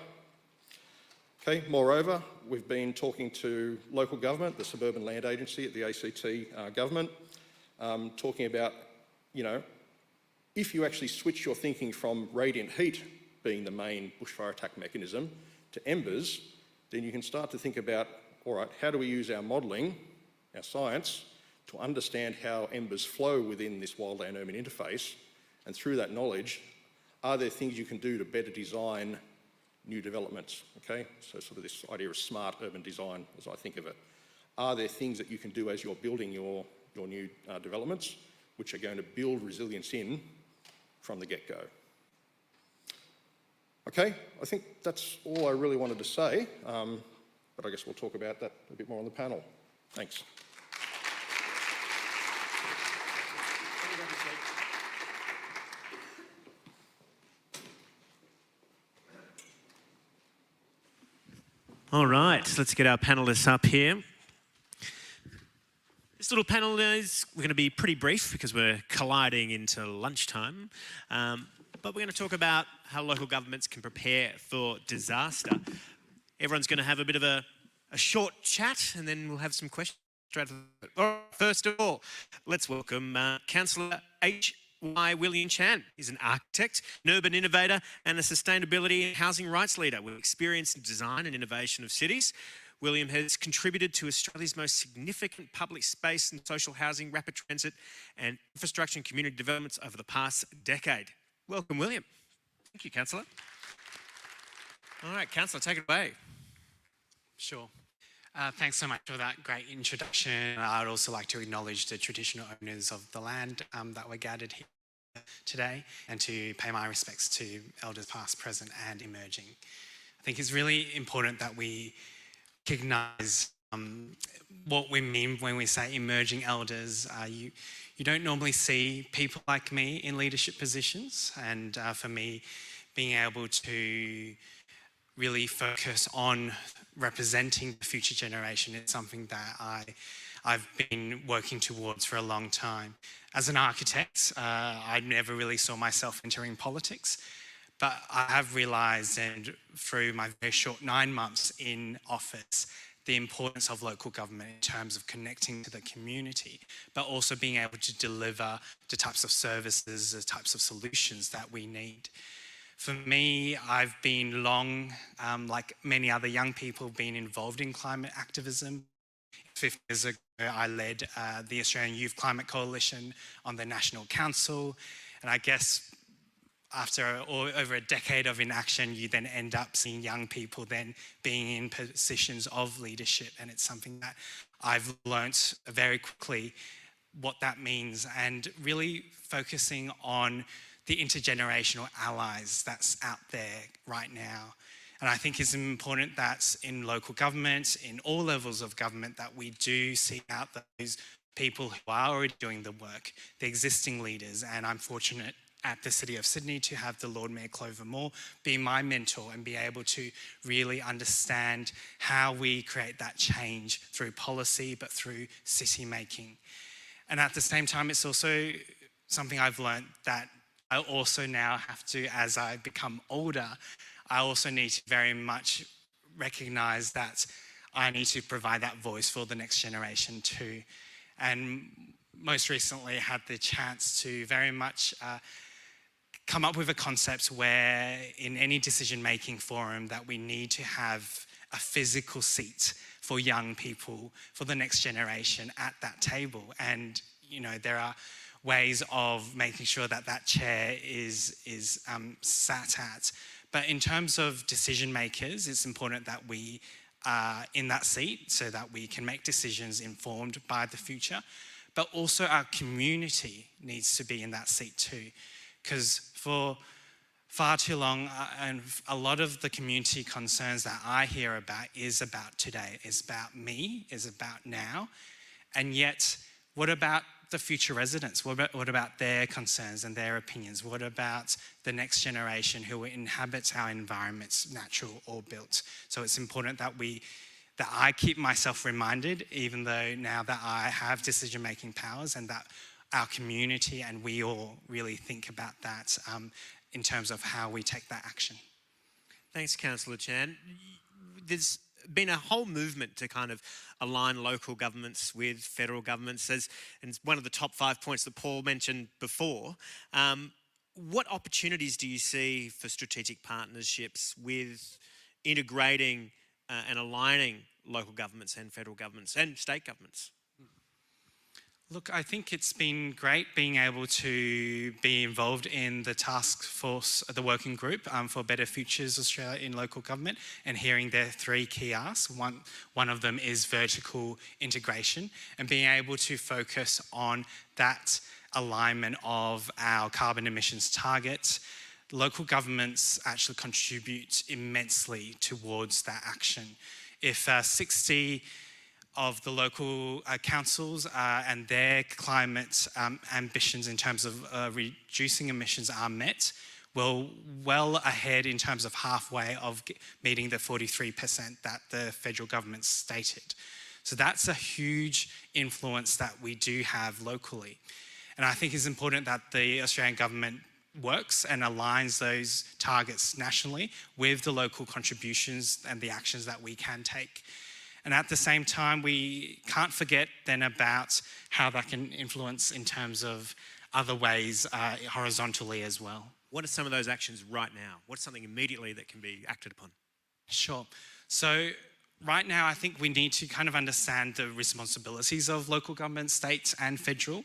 Okay, moreover, we've been talking to local government, the Suburban Land Agency at the ACT government, talking about, you know, if you actually switch your thinking from radiant heat being the main bushfire attack mechanism to embers, then you can start to think about, all right, how do we use our modelling, our science, to understand how embers flow within this wildland-urban interface, and through that knowledge, are there things you can do to better design new developments, okay? So sort of this idea of smart urban design, as I think of it. Are there things that you can do as you're building your new developments which are going to build resilience in from the get-go? Okay, I think that's all I really wanted to say, but I guess we'll talk about that a bit more on the panel. Thanks. All right, so let's get our panellists up here. This little panel we're going to be pretty brief because we're colliding into lunchtime, but we're going to talk about how local governments can prepare for disaster. Everyone's going to have a bit of a short chat and then we'll have some questions. First of all, let's welcome Councillor H.Y. William Chan. He's an architect, an urban innovator and a sustainability and housing rights leader with experience in design and innovation of cities. William has contributed to Australia's most significant public space and social housing, rapid transit and infrastructure and community developments over the past decade. Welcome, William. Thank you, Councillor. All right, Councillor, take it away. Sure. Thanks so much for that great introduction. I'd also like to acknowledge the traditional owners of the land that were gathered here today and to pay my respects to elders past, present and emerging. I think it's really important that we recognise what we mean when we say emerging elders. You don't normally see people like me in leadership positions, and for me, being able to really focus on representing the future generation is something that I've been working towards for a long time. As an architect, I never really saw myself entering politics, but I have realised, and through my very short 9 months in office, the importance of local government in terms of connecting to the community, but also being able to deliver the types of services, the types of solutions that we need. For me, I've been long, like many other young people, been involved in climate activism. 50 years ago, I led the Australian Youth Climate Coalition on the National Council, and I guess after over a decade of inaction, you then end up seeing young people then being in positions of leadership, and it's something that I've learnt very quickly what that means, and really focusing on the intergenerational allies that's out there right now. And I think it's important that in local government, in all levels of government, that we do seek out those people who are already doing the work, the existing leaders. And I'm fortunate at the City of Sydney to have the Lord Mayor Clover Moore be my mentor and be able to really understand how we create that change through policy, but through city making. And at the same time, it's also something I've learned that I also now have to, as I become older, I also need to very much recognise that I need to provide that voice for the next generation too. And most recently had the chance to very much come up with a concept where in any decision-making forum that we need to have a physical seat for young people, for the next generation at that table. And, you know, there are ways of making sure that that chair is sat at. But in terms of decision makers, it's important that we are in that seat so that we can make decisions informed by the future. But also our community needs to be in that seat too. Because for far too long, and a lot of the community concerns that I hear about is about today, is about me, is about now. And yet, what about the future residents? What about their concerns and their opinions? What about the next generation who inhabits our environments, natural or built? So it's important that I keep myself reminded, even though now that I have decision-making powers, and that our community and we all really think about that in terms of how we take that action. Thanks, Councillor Chan. There's been a whole movement to kind of align local governments with federal governments, and it's one of the top 5 points that Paul mentioned before. What opportunities do you see for strategic partnerships with integrating and aligning local governments and federal governments and state governments? Look, I think it's been great being able to be involved in the task force, the working group for Better Futures Australia in local government, and hearing their 3 key asks. One of them is vertical integration, and being able to focus on that alignment of our carbon emissions targets. Local governments actually contribute immensely towards that action. If 60 of the local councils and their climate ambitions in terms of reducing emissions are met, we're well ahead in terms of halfway of meeting the 43% that the federal government stated. So that's a huge influence that we do have locally. And I think it's important that the Australian government works and aligns those targets nationally with the local contributions and the actions that we can take. And at the same time, we can't forget then about how that can influence in terms of other ways horizontally as well. What are some of those actions right now? What's something immediately that can be acted upon? Sure. So right now, I think we need to kind of understand the responsibilities of local government, state and federal.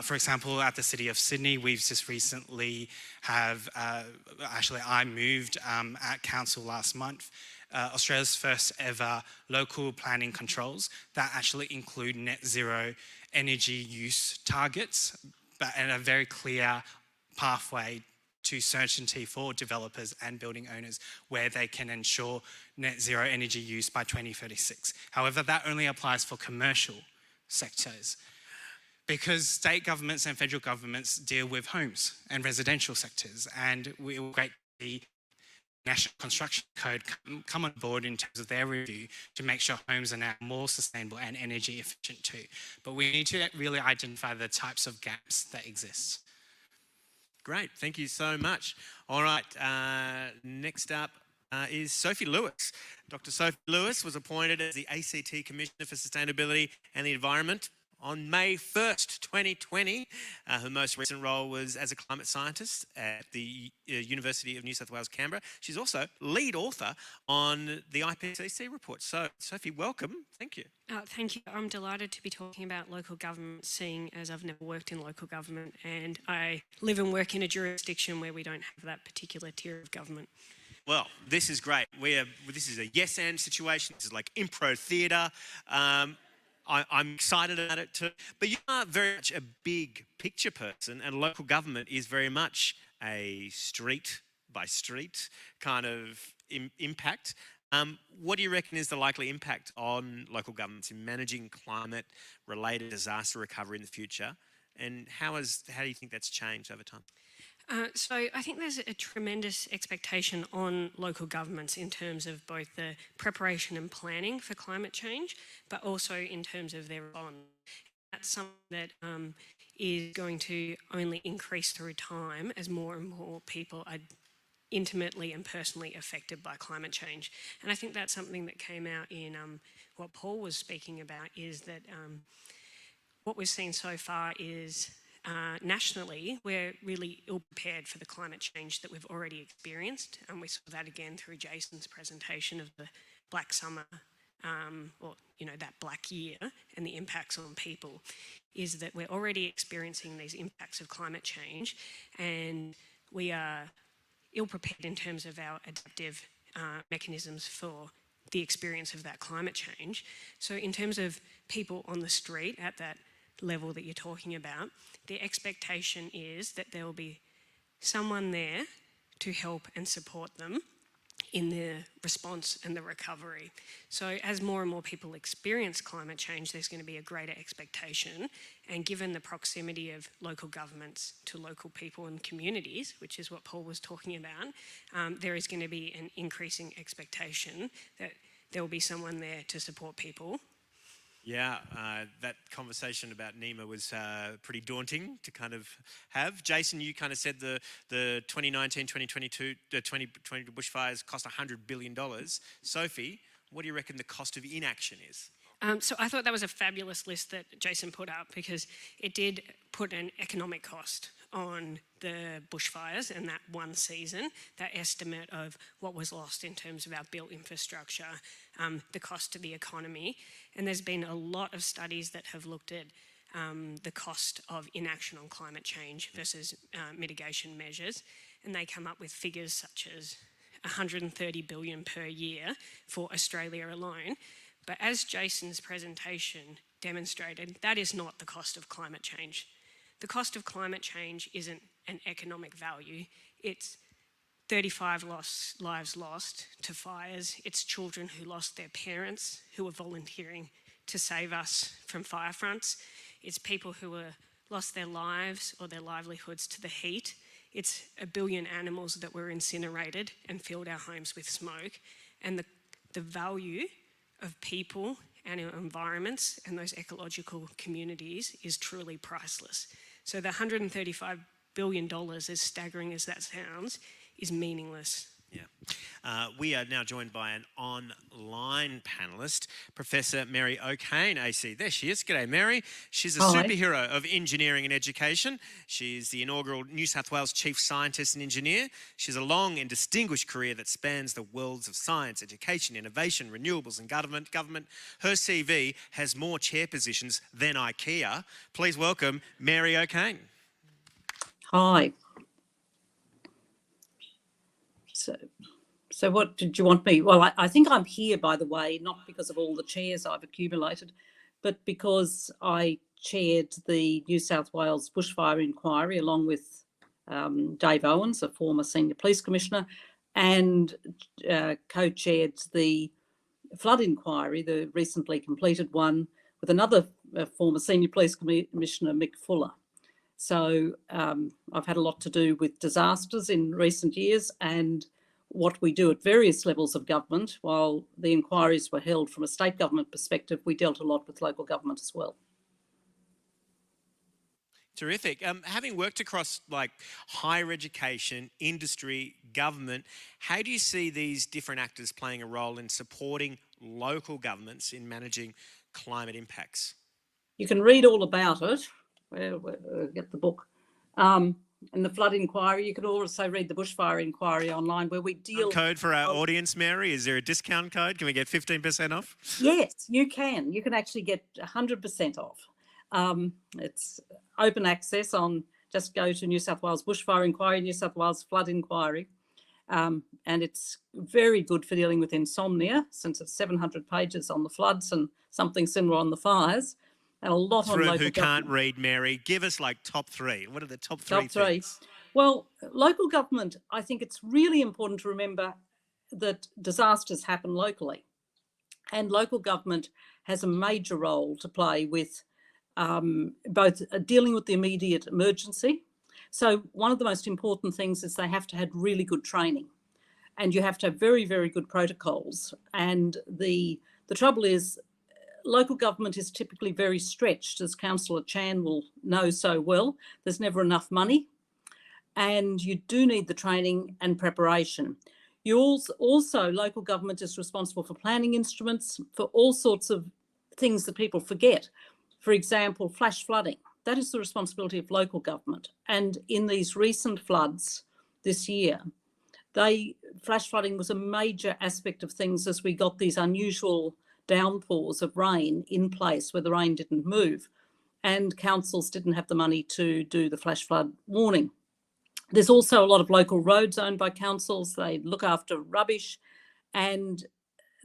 For example, at the City of Sydney, we've just recently actually I moved at council last month, Australia's first ever local planning controls that actually include net zero energy use targets, but and a very clear pathway to certainty for developers and building owners where they can ensure net zero energy use by 2036. However, that only applies for commercial sectors because state governments and federal governments deal with homes and residential sectors, and we will great the National Construction Code come on board in terms of their review to make sure homes are now more sustainable and energy efficient too. But we need to really identify the types of gaps that exist. Great, thank you so much. All right, next up is Sophie Lewis. Dr. Sophie Lewis was appointed as the ACT Commissioner for Sustainability and the Environment on May 1st, 2020. Her most recent role was as a climate scientist at the University of New South Wales, Canberra. She's also lead author on the IPCC report. So, Sophie, welcome. Thank you. Thank you. I'm delighted to be talking about local government, seeing as I've never worked in local government and I live and work in a jurisdiction where we don't have that particular tier of government. Well, this is great. This is a yes and situation. This is like improv theatre. I'm excited about it too. But you are very much a big picture person, and local government is very much a street by street kind of impact. What do you reckon is the likely impact on local governments in managing climate-related disaster recovery in the future? And how do you think that's changed over time? So I think there's a tremendous expectation on local governments in terms of both the preparation and planning for climate change, but also in terms of their response. That's something that is going to only increase through time as more and more people are intimately and personally affected by climate change. And I think that's something that came out in what Paul was speaking about, is that what we've seen so far is nationally, we're really ill-prepared for the climate change that we've already experienced. And we saw that again through Jason's presentation of the Black Summer, or, that black year and the impacts on people, is that we're already experiencing these impacts of climate change, and we are ill-prepared in terms of our adaptive mechanisms for the experience of that climate change. So in terms of people on the street at that level that you're talking about, the expectation is that there will be someone there to help and support them in the response and the recovery. So as more and more people experience climate change, there's going to be a greater expectation, and given the proximity of local governments to local people and communities, which is what Paul was talking about, there is going to be an increasing expectation that there will be someone there to support people. Yeah, that conversation about NEMA was pretty daunting to kind of have. Jason, you kind of said the 2019-2022, the 2020 bushfires cost $100 billion. Sophie, what do you reckon the cost of inaction is? So I thought that was a fabulous list that Jason put up, because it did put an economic cost on the bushfires and that one season, that estimate of what was lost in terms of our built infrastructure, the cost to the economy. And there's been a lot of studies that have looked at the cost of inaction on climate change versus mitigation measures, and they come up with figures such as 130 billion per year for Australia alone. But as Jason's presentation demonstrated, that is not the cost of climate change. The cost of climate change isn't an economic value. It's 35 lives lost to fires. It's children who lost their parents who are volunteering to save us from fire fronts. It's people who lost their lives or their livelihoods to the heat. It's 1 billion animals that were incinerated and filled our homes with smoke. And the value of people and our environments and those ecological communities is truly priceless. So the $135 billion, as staggering as that sounds, is meaningless. Yeah. We are now joined by an online panellist, Professor Mary O'Kane, AC. There she is. G'day, Mary. She's a superhero of engineering and education. She's the inaugural New South Wales Chief Scientist and Engineer. She has a long and distinguished career that spans the worlds of science, education, innovation, renewables and government. Her CV has more chair positions than IKEA. Please welcome Mary O'Kane. Hi. So what did you want me? Well, I think I'm here, by the way, not because of all the chairs I've accumulated, but because I chaired the New South Wales Bushfire Inquiry along with Dave Owens, a former Senior Police Commissioner, and co-chaired the Flood Inquiry, the recently completed one, with another former Senior Police Commissioner, Mick Fuller. So I've had a lot to do with disasters in recent years and what we do at various levels of government. While the inquiries were held from a state government perspective, we dealt a lot with local government as well. Terrific. Having worked across like higher education, industry, government, how do you see these different actors playing a role in supporting local governments in managing climate impacts? You can read all about it. Get the book. And the Flood Inquiry. You could also read the Bushfire Inquiry online, where we deal... Code for our audience, Mary? Is there a discount code? Can we get 15% off? Yes, you can. You can actually get 100% off. It's open access on, just go to New South Wales Bushfire Inquiry, New South Wales Flood Inquiry. And it's very good for dealing with insomnia, since it's 700 pages on the floods and something similar on the fires. And a lot on local who can't read, Mary, give us like top three. What are the top three things? Well, local government, I think it's really important to remember that disasters happen locally. And local government has a major role to play with both dealing with the immediate emergency. So one of the most important things is they have to have really good training. And you have to have very, very good protocols. And the trouble is, local government is typically very stretched, as Councillor Chan will know so well. There's never enough money, and you do need the training and preparation. You also local government is responsible for planning instruments for all sorts of things that people forget. For example, flash flooding. That is the responsibility of local government. And in these recent floods this year, flash flooding was a major aspect of things as we got these unusual downpours of rain in place where the rain didn't move, and councils didn't have the money to do the flash flood warning. There's also a lot of local roads owned by councils. They look after rubbish, and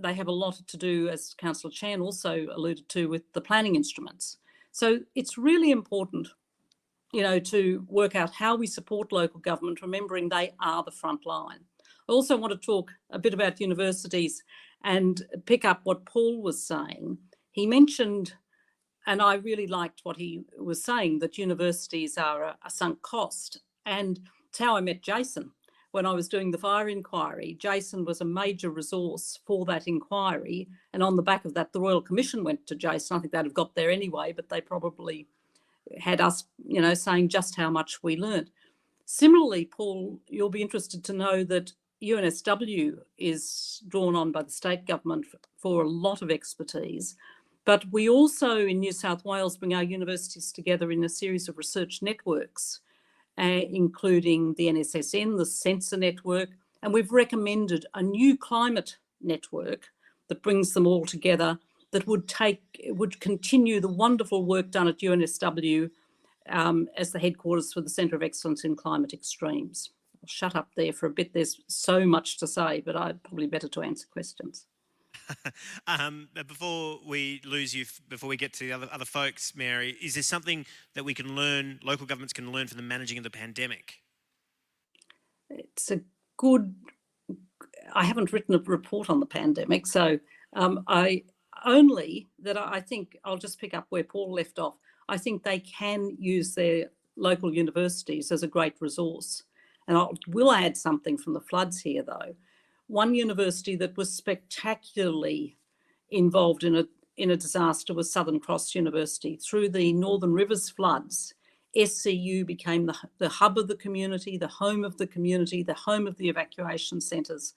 they have a lot to do, as Councillor Chan also alluded to, with the planning instruments. So it's really important, to work out how we support local government, remembering they are the front line. I also want to talk a bit about universities and pick up what Paul was saying. He mentioned, and I really liked what he was saying, that universities are a sunk cost. And it's how I met Jason. When I was doing the fire inquiry, Jason was a major resource for that inquiry. And on the back of that, the Royal Commission went to Jason. I think they'd have got there anyway, but they probably had us, saying just how much we learned. Similarly, Paul, you'll be interested to know that UNSW is drawn on by the state government for a lot of expertise, but we also in New South Wales bring our universities together in a series of research networks, including the NSSN, the Sensor Network, and we've recommended a new climate network that brings them all together that would continue the wonderful work done at UNSW as the headquarters for the Centre of Excellence in Climate Extremes. I'll shut up there for a bit. There's so much to say, but I'd probably better to answer questions. Before we lose you, before we get to the other folks, Mary, is there something that we can learn, local governments can learn from the managing of the pandemic? It's a good, I haven't written a report on the pandemic, so I think I'll just pick up where Paul left off. I think they can use their local universities as a great resource. And I will add something from the floods here, though. One university that was spectacularly involved in a disaster was Southern Cross University. Through the Northern Rivers floods, SCU became the hub of the community, the home of the community, the home of the evacuation centres,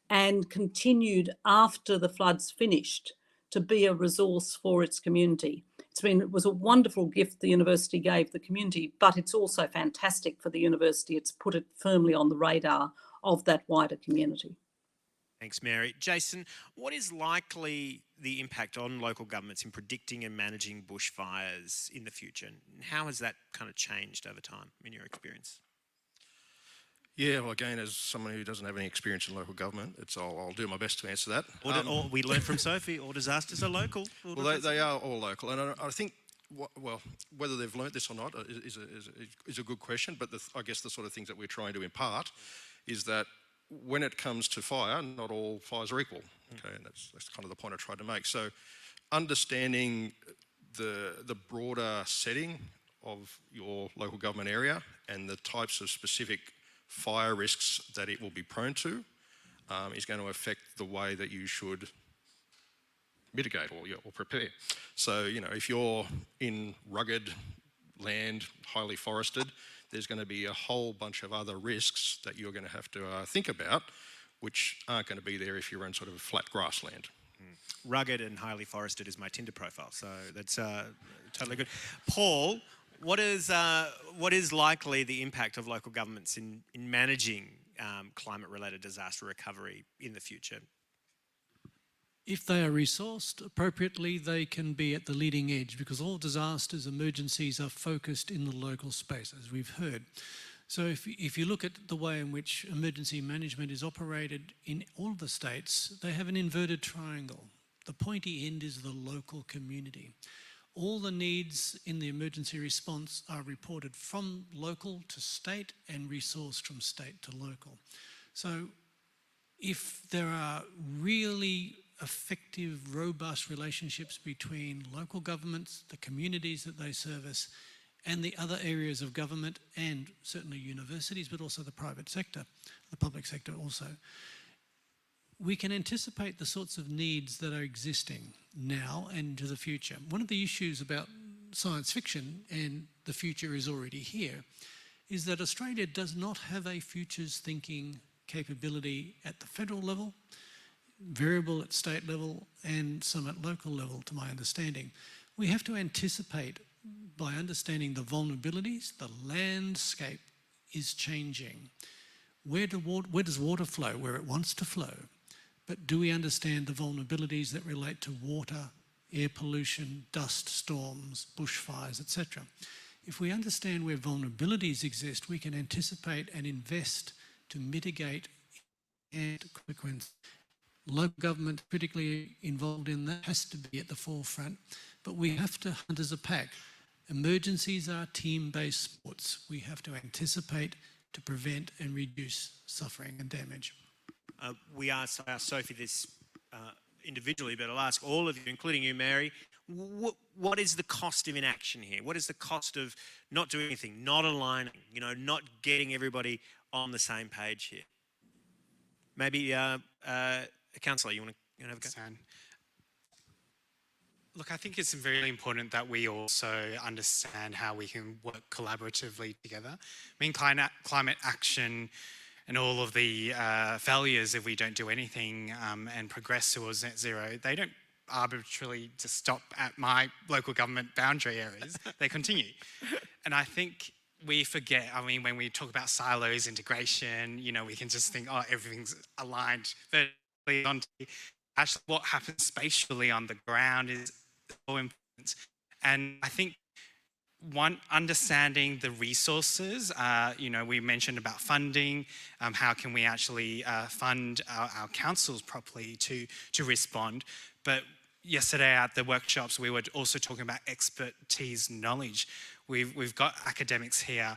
and continued after the floods finished to be a resource for its community. It was a wonderful gift the university gave the community, but it's also fantastic for the university. It's put it firmly on the radar of that wider community. Thanks, Mary. Jason, what is likely the impact on local governments in predicting and managing bushfires in the future? And how has that kind of changed over time in your experience? Yeah, well, again, as someone who doesn't have any experience in local government, I'll do my best to answer that. Or we learned from Sophie, all disasters are local. Well, they are all local, and I think, well, whether they've learnt this or not is a good question, but I guess the sort of things that we're trying to impart is that when it comes to fire, not all fires are equal. Okay, and that's kind of the point I tried to make. So understanding the broader setting of your local government area and the types of specific fire risks that it will be prone to is going to affect the way that you should mitigate or prepare. So, if you're in rugged land, highly forested, there's going to be a whole bunch of other risks that you're going to have to think about, which aren't going to be there if you're in sort of flat grassland. Rugged and highly forested is my Tinder profile, so that's totally good. Paul, what is likely the impact of local governments in managing climate-related disaster recovery in the future? If they are resourced appropriately, they can be at the leading edge because all disasters, emergencies are focused in the local space, as we've heard. So if you look at the way in which emergency management is operated in all the states, they have an inverted triangle. The pointy end is the local community. All the needs in the emergency response are reported from local to state and resourced from state to local. So if there are really effective, robust relationships between local governments, the communities that they service, and the other areas of government, and certainly universities, but also the private sector, the public sector also, we can anticipate the sorts of needs that are existing now and into the future. One of the issues about science fiction, and the future is already here, is that Australia does not have a futures thinking capability at the federal level, variable at state level, and some at local level, to my understanding. We have to anticipate by understanding the vulnerabilities. The landscape is changing. Where does water flow? Where it wants to flow. But do we understand the vulnerabilities that relate to water, air pollution, dust storms, bushfires, etc.? If we understand where vulnerabilities exist, we can anticipate and invest to mitigate and consequence. Local government critically involved in that has to be at the forefront, but we have to hunt as a pack. Emergencies are team-based sports. We have to anticipate to prevent and reduce suffering and damage. We asked Sophie this individually, but I'll ask all of you, including you, Mary, what is the cost of inaction here? What is the cost of not doing anything, not aligning, not getting everybody on the same page here? Maybe, Councillor, you want to have a go? Look, I think it's very important that we also understand how we can work collaboratively together. I mean, climate action and all of the failures if we don't do anything and progress towards net zero, they don't arbitrarily just stop at my local government boundary areas. They continue. And I think we forget, when we talk about silos, integration, we can just think, oh, everything's aligned vertically. actually what happens spatially on the ground is so important. And I think one, understanding the resources, you know, we mentioned about funding, how can we actually fund our councils properly to respond. But yesterday at the workshops, we were also talking about expertise knowledge. We've got academics here.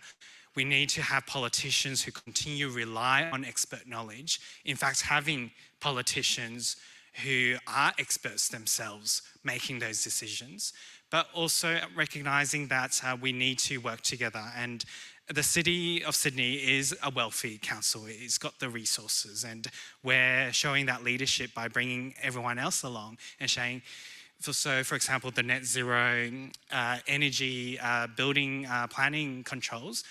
We need to have politicians who continue to rely on expert knowledge. In fact, having politicians who are experts themselves making those decisions, but also recognising that we need to work together. And the City of Sydney is a wealthy council. It's got the resources, and we're showing that leadership by bringing everyone else along and saying, so for example, the net zero energy building planning controls,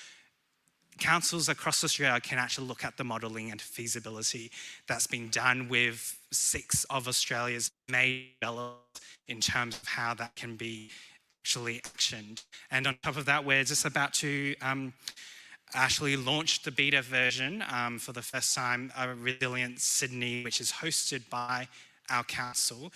councils across Australia can actually look at the modelling and feasibility that's been done with 6 of Australia's major developers in terms of how that can be actually actioned. And on top of that, we're just about to actually launch the beta version for the first time, Resilient Sydney, which is hosted by our council.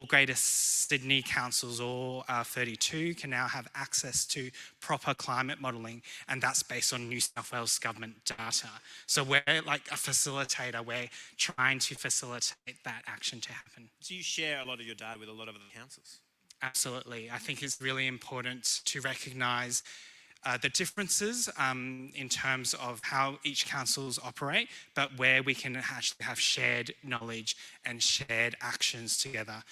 Greater Sydney councils, all 32, can now have access to proper climate modelling, and that's based on New South Wales government data. So we're like a facilitator. We're trying to facilitate that action to happen. So you share a lot of your data with a lot of other councils? Absolutely. I think it's really important to recognise the differences in terms of how each councils operate, but where we can actually have shared knowledge and shared actions together.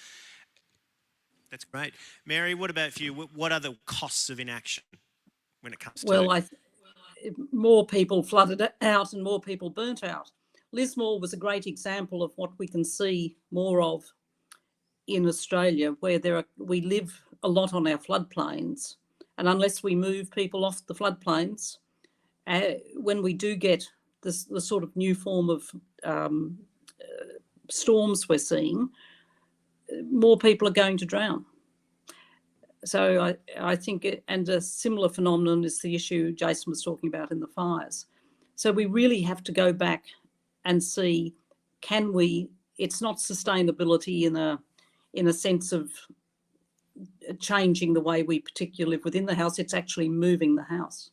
That's great. Mary, what about for you? What are the costs of inaction when it comes to... Well, more people flooded out and more people burnt out. Lismore was a great example of what we can see more of in Australia, where we live a lot on our floodplains. And unless we move people off the floodplains, when we do get the sort of new form of storms we're seeing, more people are going to drown. So I think, and a similar phenomenon is the issue Jason was talking about in the fires. So we really have to go back and see, can we, it's not sustainability in a sense of changing the way we particularly live within the house, it's actually moving the house.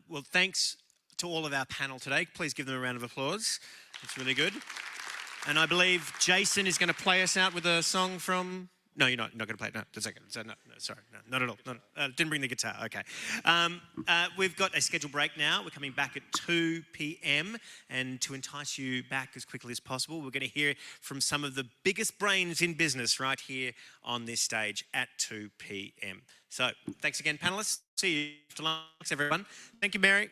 Well, thanks to all of our panel today. Please give them a round of applause. It's really good. And I believe Jason is going to play us out with a song from... No, you're not going to play it. No, that's okay. No, sorry, no, not at all. Didn't bring the guitar. Okay. We've got a scheduled break now. We're coming back at 2 p.m. And to entice you back as quickly as possible, we're going to hear from some of the biggest brains in business right here on this stage at 2 p.m. So thanks again, panellists. See you after lunch, everyone. Thank you, Mary.